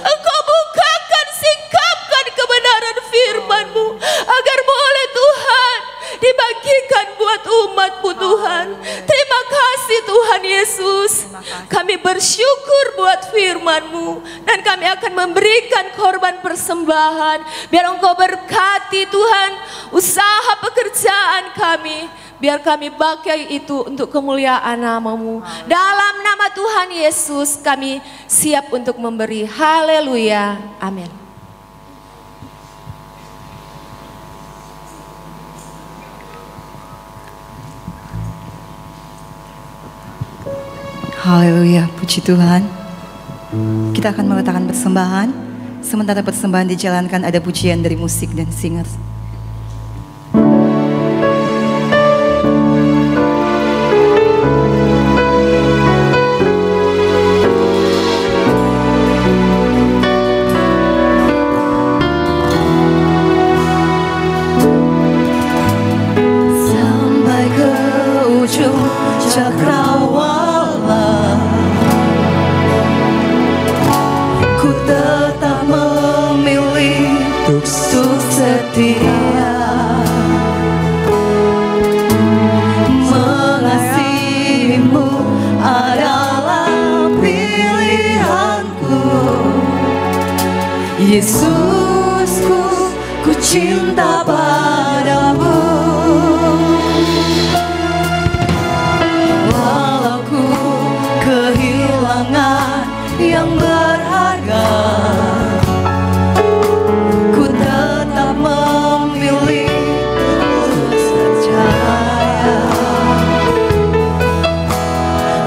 Engkau bukakan, singkapkan kebenaran firman-Mu, agar boleh Tuhan dibagikan buat umat-Mu Tuhan. Terima kasih Tuhan Yesus. Kami bersyukur buat firman-Mu, dan kami akan memberikan korban persembahan. Biar Engkau berkati Tuhan usaha pekerjaan kami, biar kami pakai itu untuk kemuliaan nama-Mu. Dalam nama Tuhan Yesus kami siap untuk memberi. Haleluya. Amin. Haleluya, puji Tuhan. Kita akan meletakkan persembahan. Sementara persembahan dijalankan, ada pujian dari musik dan singers. Sampai ke ujung cakrawala, ku tetap memilih untuk setia, mengasihimu adalah pilihanku. Yesusku, ku cinta padamu. Walau ku kehilangan yang berharga, ku tetap memilih untuk percaya,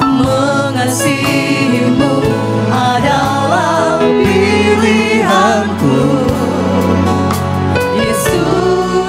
mengasihimu adalah pilihanku. Yesus,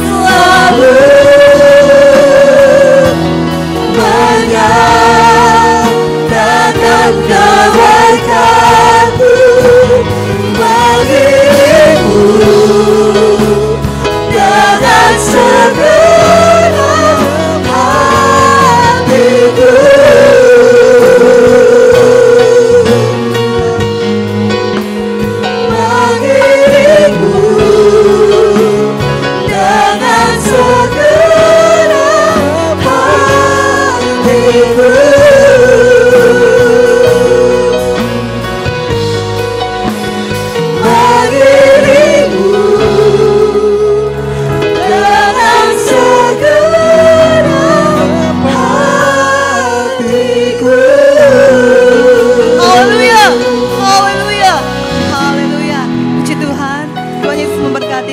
selalu menyatakan kebaikan-Mu bagimu dengan segenap hatiku. Bagimu dengan segenap hatiku.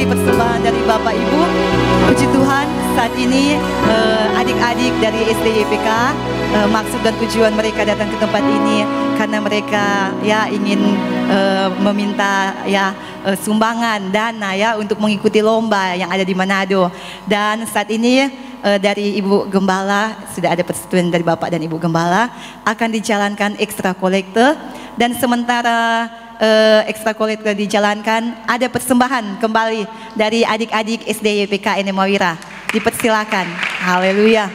Persembahan dari Bapak Ibu. Puji Tuhan, saat ini adik-adik dari SDYPK maksud dan tujuan mereka datang ke tempat ini karena mereka ya ingin meminta ya sumbangan dana ya untuk mengikuti lomba yang ada di Manado. Dan saat ini dari Ibu Gembala sudah ada persetujuan dari Bapak dan Ibu Gembala akan dijalankan ekstra kolektor, dan sementara ekstra kolektor dijalankan, ada persembahan kembali dari adik-adik SDYPK Enem Mawira. Dipersilakan. Haleluya.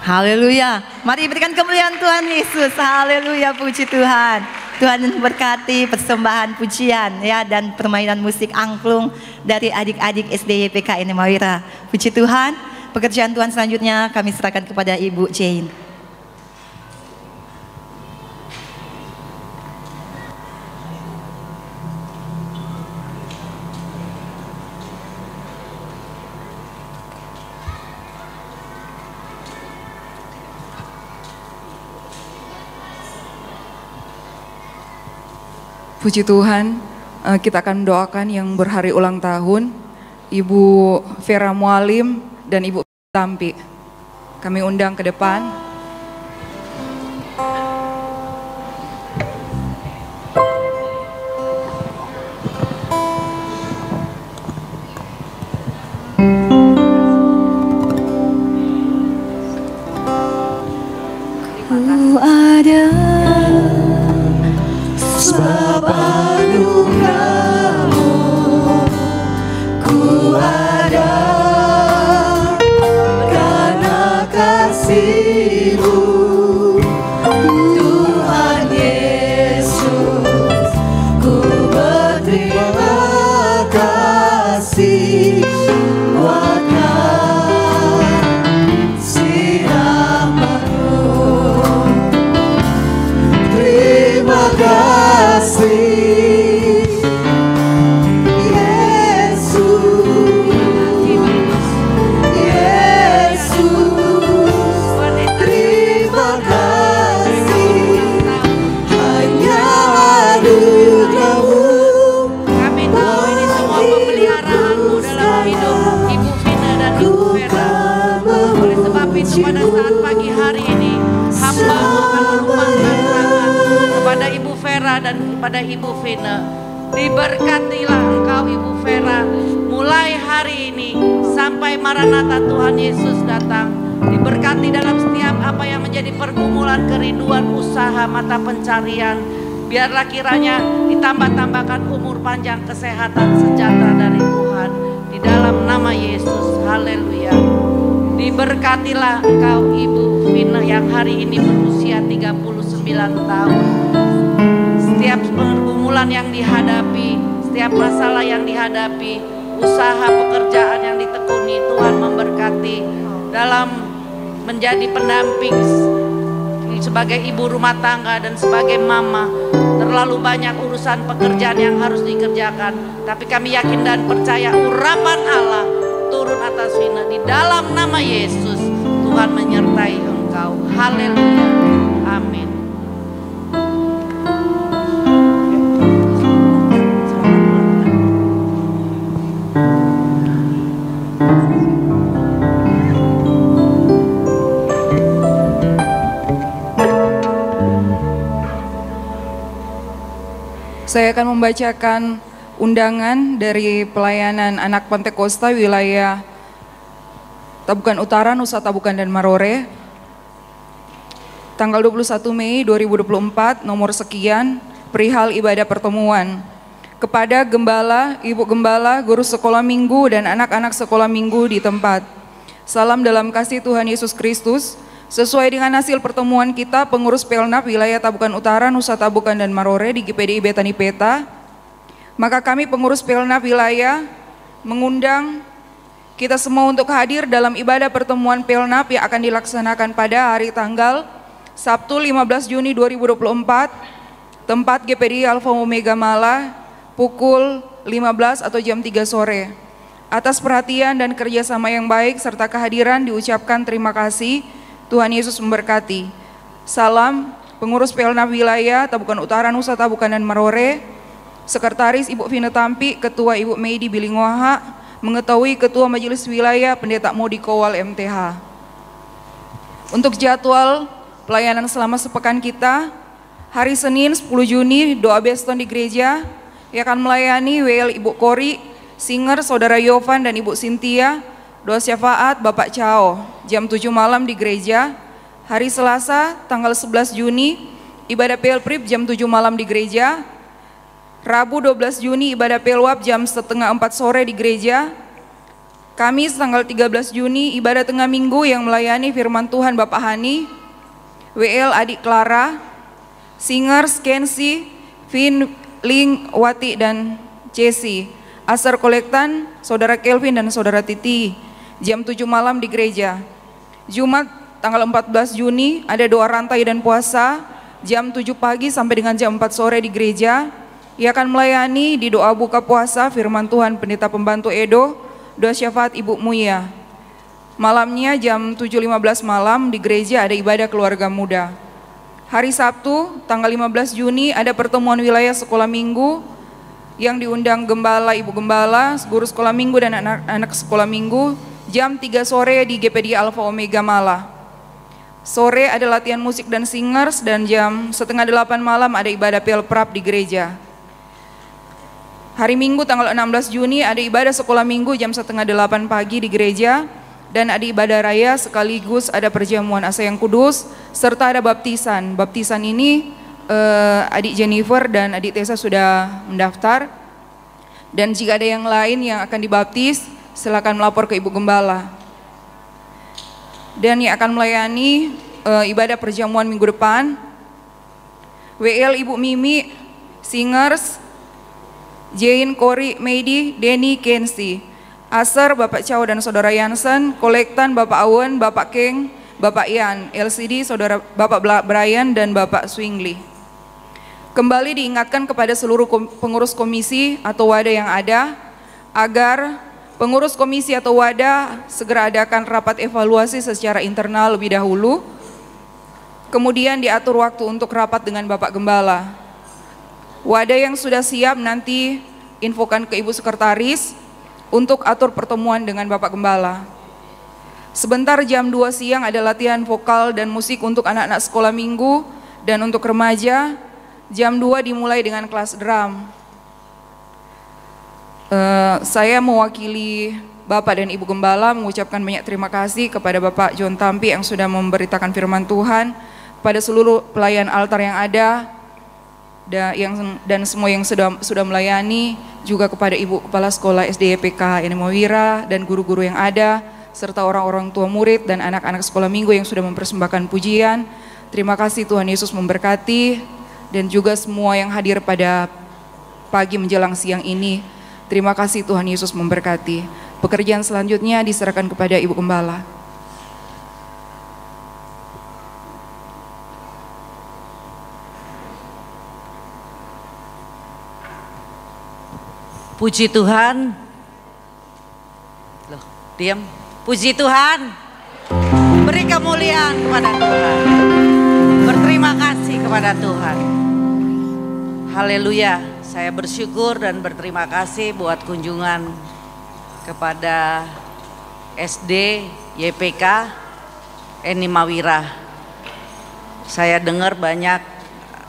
Haleluya. Mari berikan kemuliaan Tuhan Yesus. Haleluya, puji Tuhan. Tuhan berkati persembahan pujian ya dan permainan musik angklung dari adik-adik SDY PKN Mawira. Puji Tuhan. Pekerjaan Tuhan selanjutnya kami serahkan kepada Ibu Jane. Puji Tuhan, kita akan mendoakan yang berhari ulang tahun, Ibu Vera Mualim dan Ibu Tampi. Kami undang ke depan. Ku ada sebab anugerah-Mu, ku ada karena kasih-Mu, Tuhan Yesus. Ku berterima kasih buat kasih rahmat-Mu. Terima kasih Yesus, Yesus. Terima kasih hanya anugerah-Mu. Kami tahu ini semua pemeliharaan-Mu dalam hidup Ibu Vina dan Ibu Vera. Oleh sebab itu pada saat pagi hari ini hamba-Mu akan menumpahkan tangan kepada Ibu Vera dan kepada Ibu Vina. Diberkatilah Engkau Ibu Vera mulai hari ini sampai Maranatha Tuhan Yesus datang. Diberkati dalam setiap apa yang menjadi pergumulan, kerinduan, usaha, mata pencarian. Biarlah kiranya ditambah-tambahkan umur panjang, kesehatan, sejahtera dari Tuhan. Di dalam nama Yesus, haleluya. Diberkatilah Engkau Ibu Vina yang hari ini berusia 39 tahun. Setiap pergumulan yang dihadapi, setiap masalah yang dihadapi, usaha pekerjaan yang ditekuni, Tuhan memberkati dalam menjadi pendamping sebagai ibu rumah tangga dan sebagai mama. Terlalu banyak urusan pekerjaan yang harus dikerjakan, tapi kami yakin dan percaya urapan Allah turun atas Vina. Di dalam nama Yesus Tuhan menyertai engkau. Haleluya, amin. Saya akan membacakan undangan dari pelayanan anak Pantekosta wilayah Tabukan Utara, Nusa Tabukan dan Marore. Tanggal 21 Mei 2024, nomor sekian, perihal ibadah pertemuan. Kepada Gembala, Ibu Gembala, guru sekolah minggu dan anak-anak sekolah minggu di tempat. Salam dalam kasih Tuhan Yesus Kristus. Sesuai dengan hasil pertemuan kita, pengurus Pelnap wilayah Tabukan Utara, Nusa Tabukan dan Marore di GPDI Betani Peta, maka kami pengurus Pelnap wilayah mengundang kita semua untuk hadir dalam ibadah pertemuan Pelnap yang akan dilaksanakan pada hari tanggal Sabtu 15 Juni 2024, tempat GPDI Alfa Omega Mala, pukul 15 atau jam 3 sore. Atas perhatian dan kerjasama yang baik serta kehadiran diucapkan terima kasih. Tuhan Yesus memberkati. Salam pengurus Pelnap wilayah Tabukan Utara, Nusa Tabukan dan Marore. Sekretaris Ibu Vina Tampi, Ketua Ibu Meidi Bilingwaha, mengetahui Ketua Majelis Wilayah Pendeta Modi Kowal MTH. Untuk jadwal pelayanan selama sepekan kita, hari Senin 10 Juni doa Beston di gereja yang akan melayani WL Ibu Kori, Singer Saudara Yovan dan Ibu Cynthia. Doa syafaat Bapak Cao jam 7 malam di gereja. Hari Selasa tanggal 11 Juni ibadah Pelprip jam 7 malam di gereja. Rabu 12 Juni ibadah Pelwap jam setengah 4 sore di gereja. Kamis tanggal 13 Juni ibadah tengah minggu yang melayani firman Tuhan Bapak Hani, WL Adik Clara, Singers Kensi, Vin, Ling, Wati dan Jesse. Asar kolektan Saudara Kelvin dan Saudara Titi, jam 7 malam di gereja. Jumat tanggal 14 Juni ada doa rantai dan puasa, jam 7 pagi sampai dengan jam 4 sore di gereja. Ia akan melayani di doa buka puasa firman Tuhan Pendeta Pembantu Edo, doa syafaat Ibu Muya. Malamnya jam 7.15 malam di gereja ada ibadah keluarga muda. Hari Sabtu tanggal 15 Juni ada pertemuan wilayah sekolah minggu yang diundang gembala, ibu gembala, guru sekolah minggu dan anak-anak sekolah minggu, jam 3 sore di GPD Alpha Omega Malah. Sore ada latihan musik dan singers dan jam 7:30 malam ada ibadah pelprap di gereja. Hari Minggu tanggal 16 Juni ada ibadah sekolah minggu jam 7:30 pagi di gereja dan ada ibadah raya sekaligus ada perjamuan asa yang kudus serta ada baptisan. Baptisan ini adik Jennifer dan adik Tessa sudah mendaftar, dan jika ada yang lain yang akan dibaptis silakan melapor ke Ibu Gembala. Dan yang akan melayani ibadah perjamuan minggu depan WL Ibu Mimi, Singers Jane, Kori, Meidi, Denny, Kensi. Asar Bapak Chow dan Saudara Yansen, kolektan Bapak Awen, Bapak Keng, Bapak Ian, LCD Saudara Bapak Brian dan Bapak Swingli. Kembali diingatkan kepada seluruh pengurus komisi atau wadah yang ada agar pengurus komisi atau wadah segera adakan rapat evaluasi secara internal lebih dahulu. Kemudian diatur waktu untuk rapat dengan Bapak Gembala. Wadah yang sudah siap nanti infokan ke Ibu Sekretaris untuk atur pertemuan dengan Bapak Gembala. Sebentar jam 2 siang ada latihan vokal dan musik untuk anak-anak sekolah minggu dan untuk remaja. Jam 2 dimulai dengan kelas drum. Saya mewakili Bapak dan Ibu Gembala mengucapkan banyak terima kasih kepada Bapak John Tampi yang sudah memberitakan firman Tuhan, pada seluruh pelayan altar yang ada, dan semua yang sudah melayani, juga kepada Ibu Kepala Sekolah SDYPK Enemawira dan guru-guru yang ada, serta orang-orang tua murid dan anak-anak sekolah minggu yang sudah mempersembahkan pujian. Terima kasih, Tuhan Yesus memberkati, dan juga semua yang hadir pada pagi menjelang siang ini. Terima kasih, Tuhan Yesus memberkati. Pekerjaan selanjutnya diserahkan kepada Ibu Gembala. Puji Tuhan. Loh, diam. Puji Tuhan. Beri kemuliaan kepada Tuhan. Berterima kasih kepada Tuhan. Haleluya. Saya bersyukur dan berterima kasih buat kunjungan kepada SD YPK Enemawira. Saya dengar banyak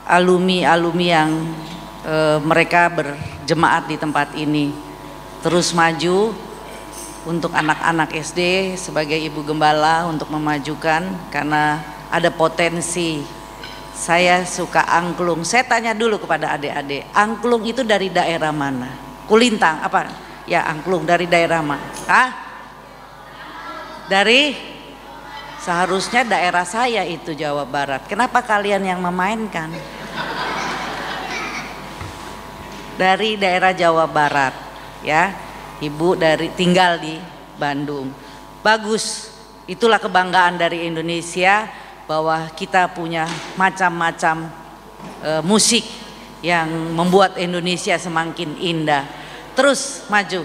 alumni-alumni yang mereka berjemaat di tempat ini. Terus maju untuk anak-anak SD sebagai Ibu Gembala untuk memajukan, karena ada potensi. Saya suka angklung. Saya tanya dulu kepada adik-adik, angklung itu dari daerah mana? Kulintang apa? Ya, angklung dari daerah mana? Hah? Dari? Seharusnya daerah saya itu Jawa Barat. Kenapa kalian yang memainkan? Dari daerah Jawa Barat, ya. Ibu tinggal di Bandung. Bagus, itulah kebanggaan dari Indonesia bahwa kita punya macam-macam musik yang membuat Indonesia semakin indah. Terus maju,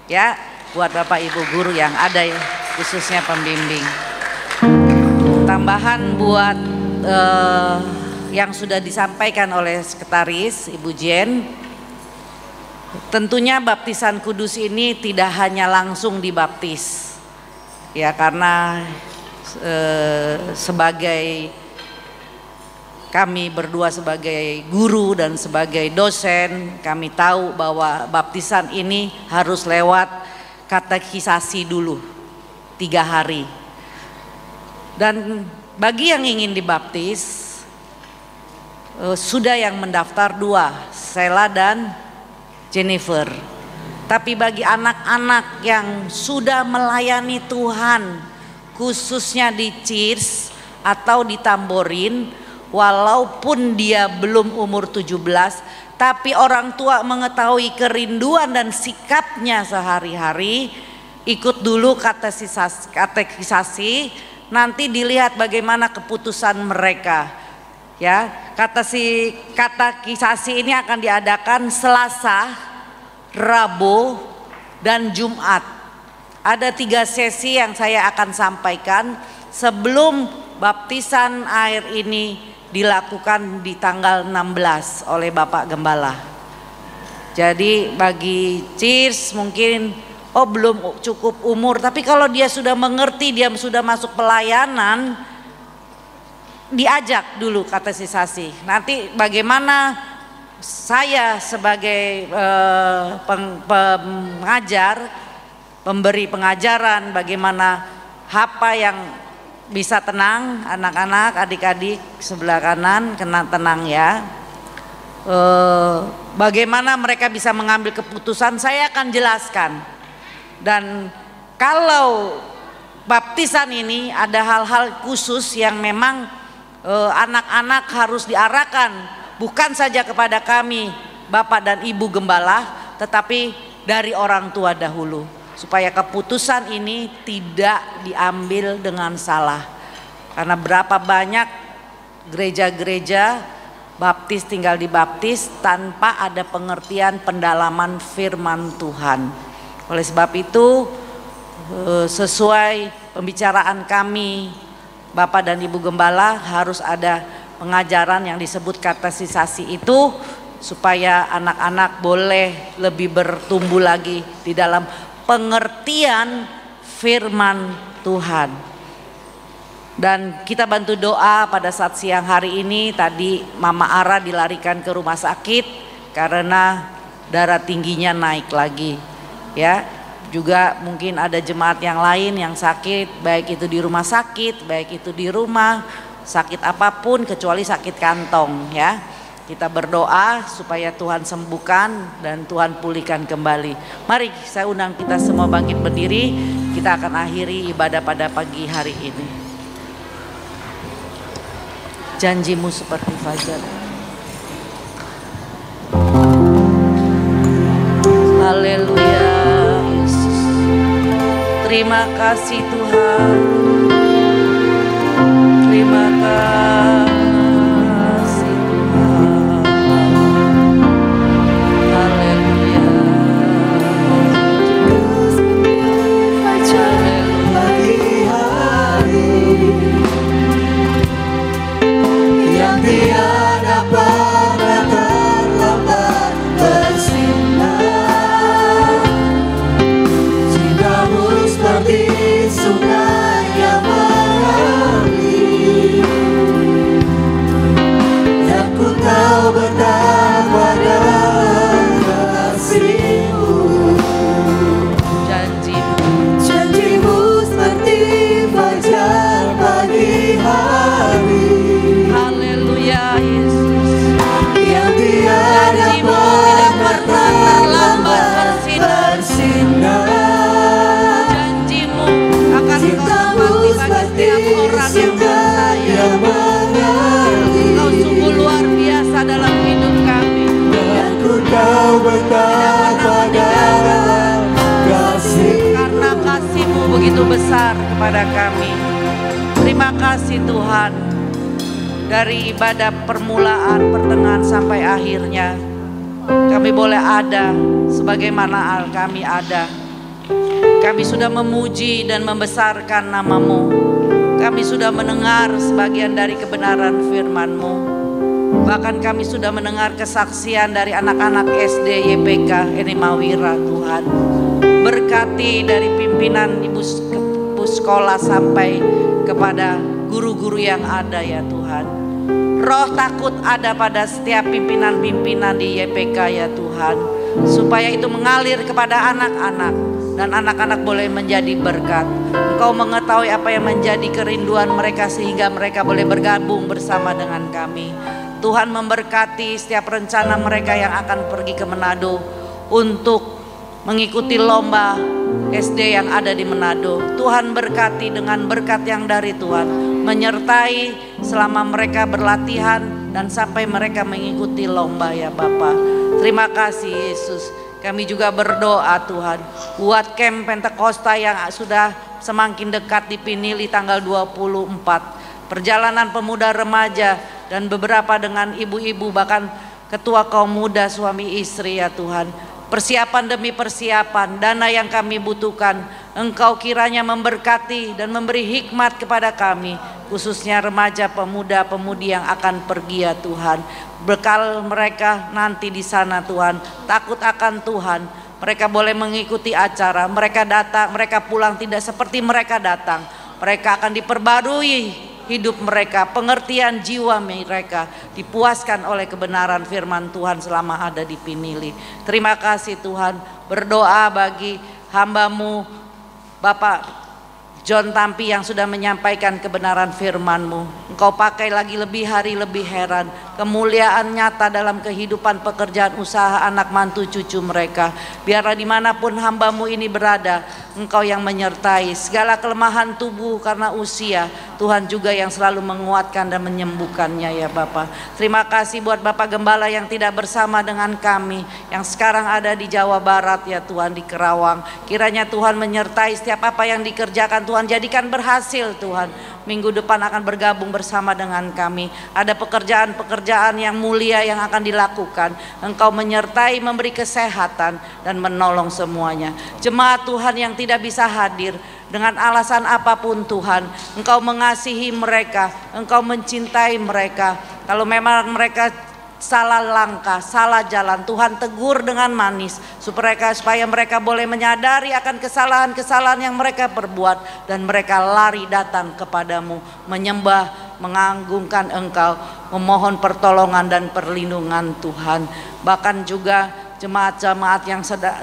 ya, buat Bapak Ibu guru yang ada ya, khususnya pembimbing. Tambahan buat yang sudah disampaikan oleh Sekretaris Ibu Jen. Tentunya baptisan kudus ini tidak hanya langsung dibaptis, ya, karena sebagai kami berdua sebagai guru dan sebagai dosen, kami tahu bahwa baptisan ini harus lewat katekisasi dulu 3 hari. Dan bagi yang ingin dibaptis, sudah yang mendaftar 2, Sela dan Jennifer. Tapi bagi anak-anak yang sudah melayani Tuhan, khususnya di Cheers atau di Tamborin, walaupun dia belum umur 17, tapi orang tua mengetahui kerinduan dan sikapnya sehari-hari, ikut dulu katekisasi, nanti dilihat bagaimana keputusan mereka. Ya, katekisasi ini akan diadakan Selasa, Rabu, dan Jumat. Ada 3 sesi yang saya akan sampaikan sebelum baptisan air ini dilakukan di tanggal 16 oleh Bapak Gembala. Jadi bagi Cheers mungkin belum cukup umur, tapi kalau dia sudah mengerti, dia sudah masuk pelayanan, diajak dulu katekisasi. Nanti bagaimana saya sebagai pengajar, pemberi pengajaran, bagaimana apa yang bisa tenang, anak-anak, adik-adik sebelah kanan kena tenang ya. Bagaimana mereka bisa mengambil keputusan, saya akan jelaskan. Dan kalau baptisan ini ada hal-hal khusus yang memang anak-anak harus diarahkan, bukan saja kepada kami Bapak dan Ibu Gembala, tetapi dari orang tua dahulu, supaya keputusan ini tidak diambil dengan salah. Karena berapa banyak gereja-gereja baptis tinggal dibaptis tanpa ada pengertian pendalaman firman Tuhan. Oleh sebab itu sesuai pembicaraan kami Bapak dan Ibu Gembala, harus ada pengajaran yang disebut katekisasi itu, supaya anak-anak boleh lebih bertumbuh lagi di dalam pengertian firman Tuhan. Dan kita bantu doa pada saat siang hari ini. Tadi Mama Ara dilarikan ke rumah sakit karena darah tingginya naik lagi. Ya, juga mungkin ada jemaat yang lain yang sakit, baik itu di rumah sakit, baik itu di rumah, sakit apapun kecuali sakit kantong ya. Kita berdoa supaya Tuhan sembuhkan dan Tuhan pulihkan kembali. Mari saya undang kita semua bangkit berdiri. Kita akan akhiri ibadah pada pagi hari ini. Janjimu seperti fajar. Haleluya Yesus. Terima kasih Tuhan. Terima kasih Tuhan. Haleluya. Pagi hari yang tiada pernah terlambat bersinar, cintamu seperti sungai yang mengalir, dan ku tahu betapa kasih-Mu. Janjimu seperti fajar pagi hari Haleluya Yesus. yang tiada Janjimu tidak pernah terlambat bersinar. Janjimu akan menghormati bagi setiap orang yang percaya. Engkau sungguh luar biasa dalam hidup kami. Dan ku tahu betapa dalam kasih Karena kasih-Mu begitu besar kepada kami. Terima kasih Tuhan. Dari ibadah permulaan, pertengahan sampai akhirnya, kami boleh ada sebagaimana kami ada. Kami sudah memuji dan membesarkan nama-Mu. Kami sudah mendengar sebagian dari kebenaran firman-Mu. Bahkan kami sudah mendengar kesaksian dari anak-anak SD YPK Enemawira Tuhan. Berkati dari pimpinan ibu sekolah sampai kepada guru-guru yang ada ya Tuhan. Roh takut ada pada setiap pimpinan-pimpinan di YPK ya Tuhan, supaya itu mengalir kepada anak-anak dan anak-anak boleh menjadi berkat. Engkau mengetahui apa yang menjadi kerinduan mereka sehingga mereka boleh bergabung bersama dengan kami. Tuhan memberkati setiap rencana mereka yang akan pergi ke Manado untuk mengikuti lomba SD yang ada di Manado. Tuhan berkati dengan berkat yang dari Tuhan, menyertai selama mereka berlatihan dan sampai mereka mengikuti lomba ya Bapa. Terima kasih Yesus. Kami juga berdoa Tuhan buat camp Pentakosta yang sudah semakin dekat di Pinili tanggal 24. Perjalanan pemuda remaja dan beberapa dengan ibu-ibu bahkan ketua kaum muda suami istri ya Tuhan. Persiapan demi persiapan, dana yang kami butuhkan, Engkau kiranya memberkati dan memberi hikmat kepada kami, khususnya remaja pemuda-pemudi yang akan pergi ya Tuhan. Bekal mereka nanti di sana Tuhan, takut akan Tuhan. Mereka boleh mengikuti acara, mereka datang, mereka pulang tidak seperti mereka datang. Mereka akan diperbarui hidup mereka, pengertian jiwa mereka dipuaskan oleh kebenaran firman Tuhan selama ada di Pinili. Terima kasih Tuhan. Berdoa bagi hamba-Mu Bapak John Tampi yang sudah menyampaikan kebenaran firman-Mu. Engkau pakai lagi lebih hari lebih heran, kemuliaan nyata dalam kehidupan pekerjaan usaha anak mantu cucu mereka. Biarlah dimanapun hamba-Mu ini berada, Engkau yang menyertai segala kelemahan tubuh karena usia. Tuhan juga yang selalu menguatkan dan menyembuhkannya ya Bapa. Terima kasih buat Bapak Gembala yang tidak bersama dengan kami, yang sekarang ada di Jawa Barat ya Tuhan, di Kerawang. Kiranya Tuhan menyertai setiap apa yang dikerjakan, Tuhan jadikan berhasil Tuhan. Minggu depan akan bergabung bersama dengan kami. Ada pekerjaan-pekerjaan yang mulia yang akan dilakukan. Engkau menyertai, memberi kesehatan dan menolong semuanya. Jemaat Tuhan yang tidak bisa hadir dengan alasan apapun Tuhan, Engkau mengasihi mereka, Engkau mencintai mereka. Kalau memang mereka salah langkah, salah jalan, Tuhan tegur dengan manis supaya mereka boleh menyadari akan kesalahan-kesalahan yang mereka perbuat dan mereka lari datang kepadamu, menyembah, mengagungkan Engkau, memohon pertolongan dan perlindungan Tuhan. Bahkan juga jemaat-jemaat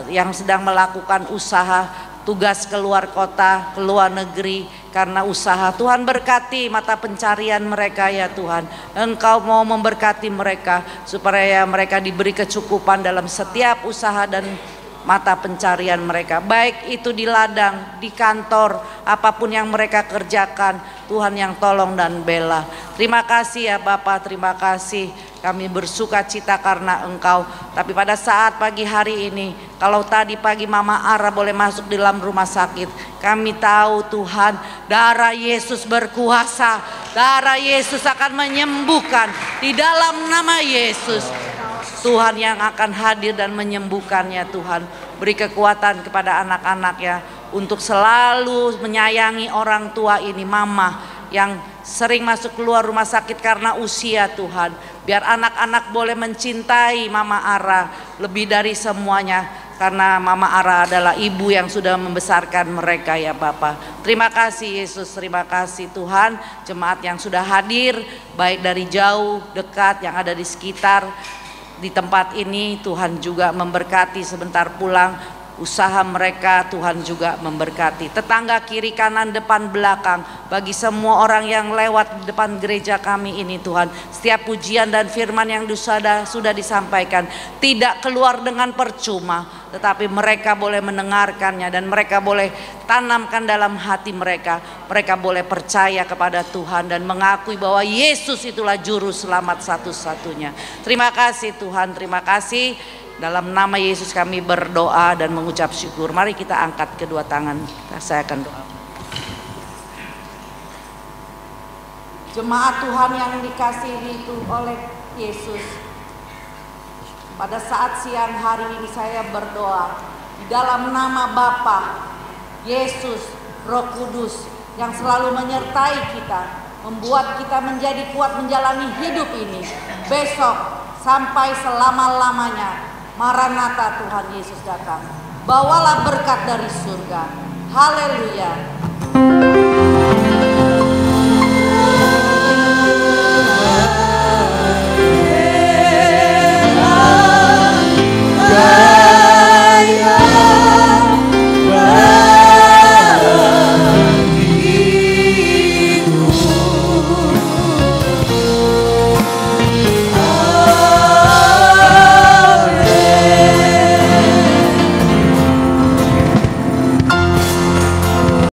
yang sedang melakukan usaha, tugas keluar kota, keluar negeri karena usaha, Tuhan berkati mata pencarian mereka ya Tuhan. Engkau mau memberkati mereka supaya mereka diberi kecukupan dalam setiap usaha dan mata pencarian mereka, baik itu di ladang, di kantor, apapun yang mereka kerjakan, Tuhan yang tolong dan bela. Terima kasih ya Bapak, terima kasih. Kami bersuka cita karena Engkau. Tapi pada saat pagi hari ini, kalau tadi pagi Mama Ara boleh masuk di dalam rumah sakit, kami tahu Tuhan, darah Yesus berkuasa. Darah Yesus akan menyembuhkan di dalam nama Yesus. Tuhan yang akan hadir dan menyembuhkannya Tuhan. Beri kekuatan kepada anak-anaknya untuk selalu menyayangi orang tua ini, mama yang sering masuk keluar rumah sakit karena usia Tuhan. Biar anak-anak boleh mencintai Mama Ara lebih dari semuanya, karena Mama Ara adalah ibu yang sudah membesarkan mereka ya Bapak. Terima kasih Yesus, terima kasih Tuhan. Jemaat yang sudah hadir baik dari jauh, dekat, yang ada di sekitar di tempat ini, Tuhan juga memberkati sebentar pulang. Usaha mereka Tuhan juga memberkati. Tetangga kiri kanan depan belakang, bagi semua orang yang lewat di depan gereja kami ini Tuhan, setiap pujian dan firman yang sudah disampaikan tidak keluar dengan percuma, tetapi mereka boleh mendengarkannya dan mereka boleh tanamkan dalam hati mereka. Mereka boleh percaya kepada Tuhan dan mengakui bahwa Yesus itulah juru selamat satu-satunya. Terima kasih Tuhan, terima kasih. Dalam nama Yesus kami berdoa dan mengucap syukur. Mari kita angkat kedua tangan. Saya akan doa. Jemaat Tuhan yang dikasihi itu oleh Yesus, pada saat siang hari ini saya berdoa di dalam nama Bapa, Yesus, Roh Kudus yang selalu menyertai kita, membuat kita menjadi kuat menjalani hidup ini besok sampai selama-lamanya. Maranatha, Tuhan Yesus datang. Bawalah berkat dari surga. Haleluya.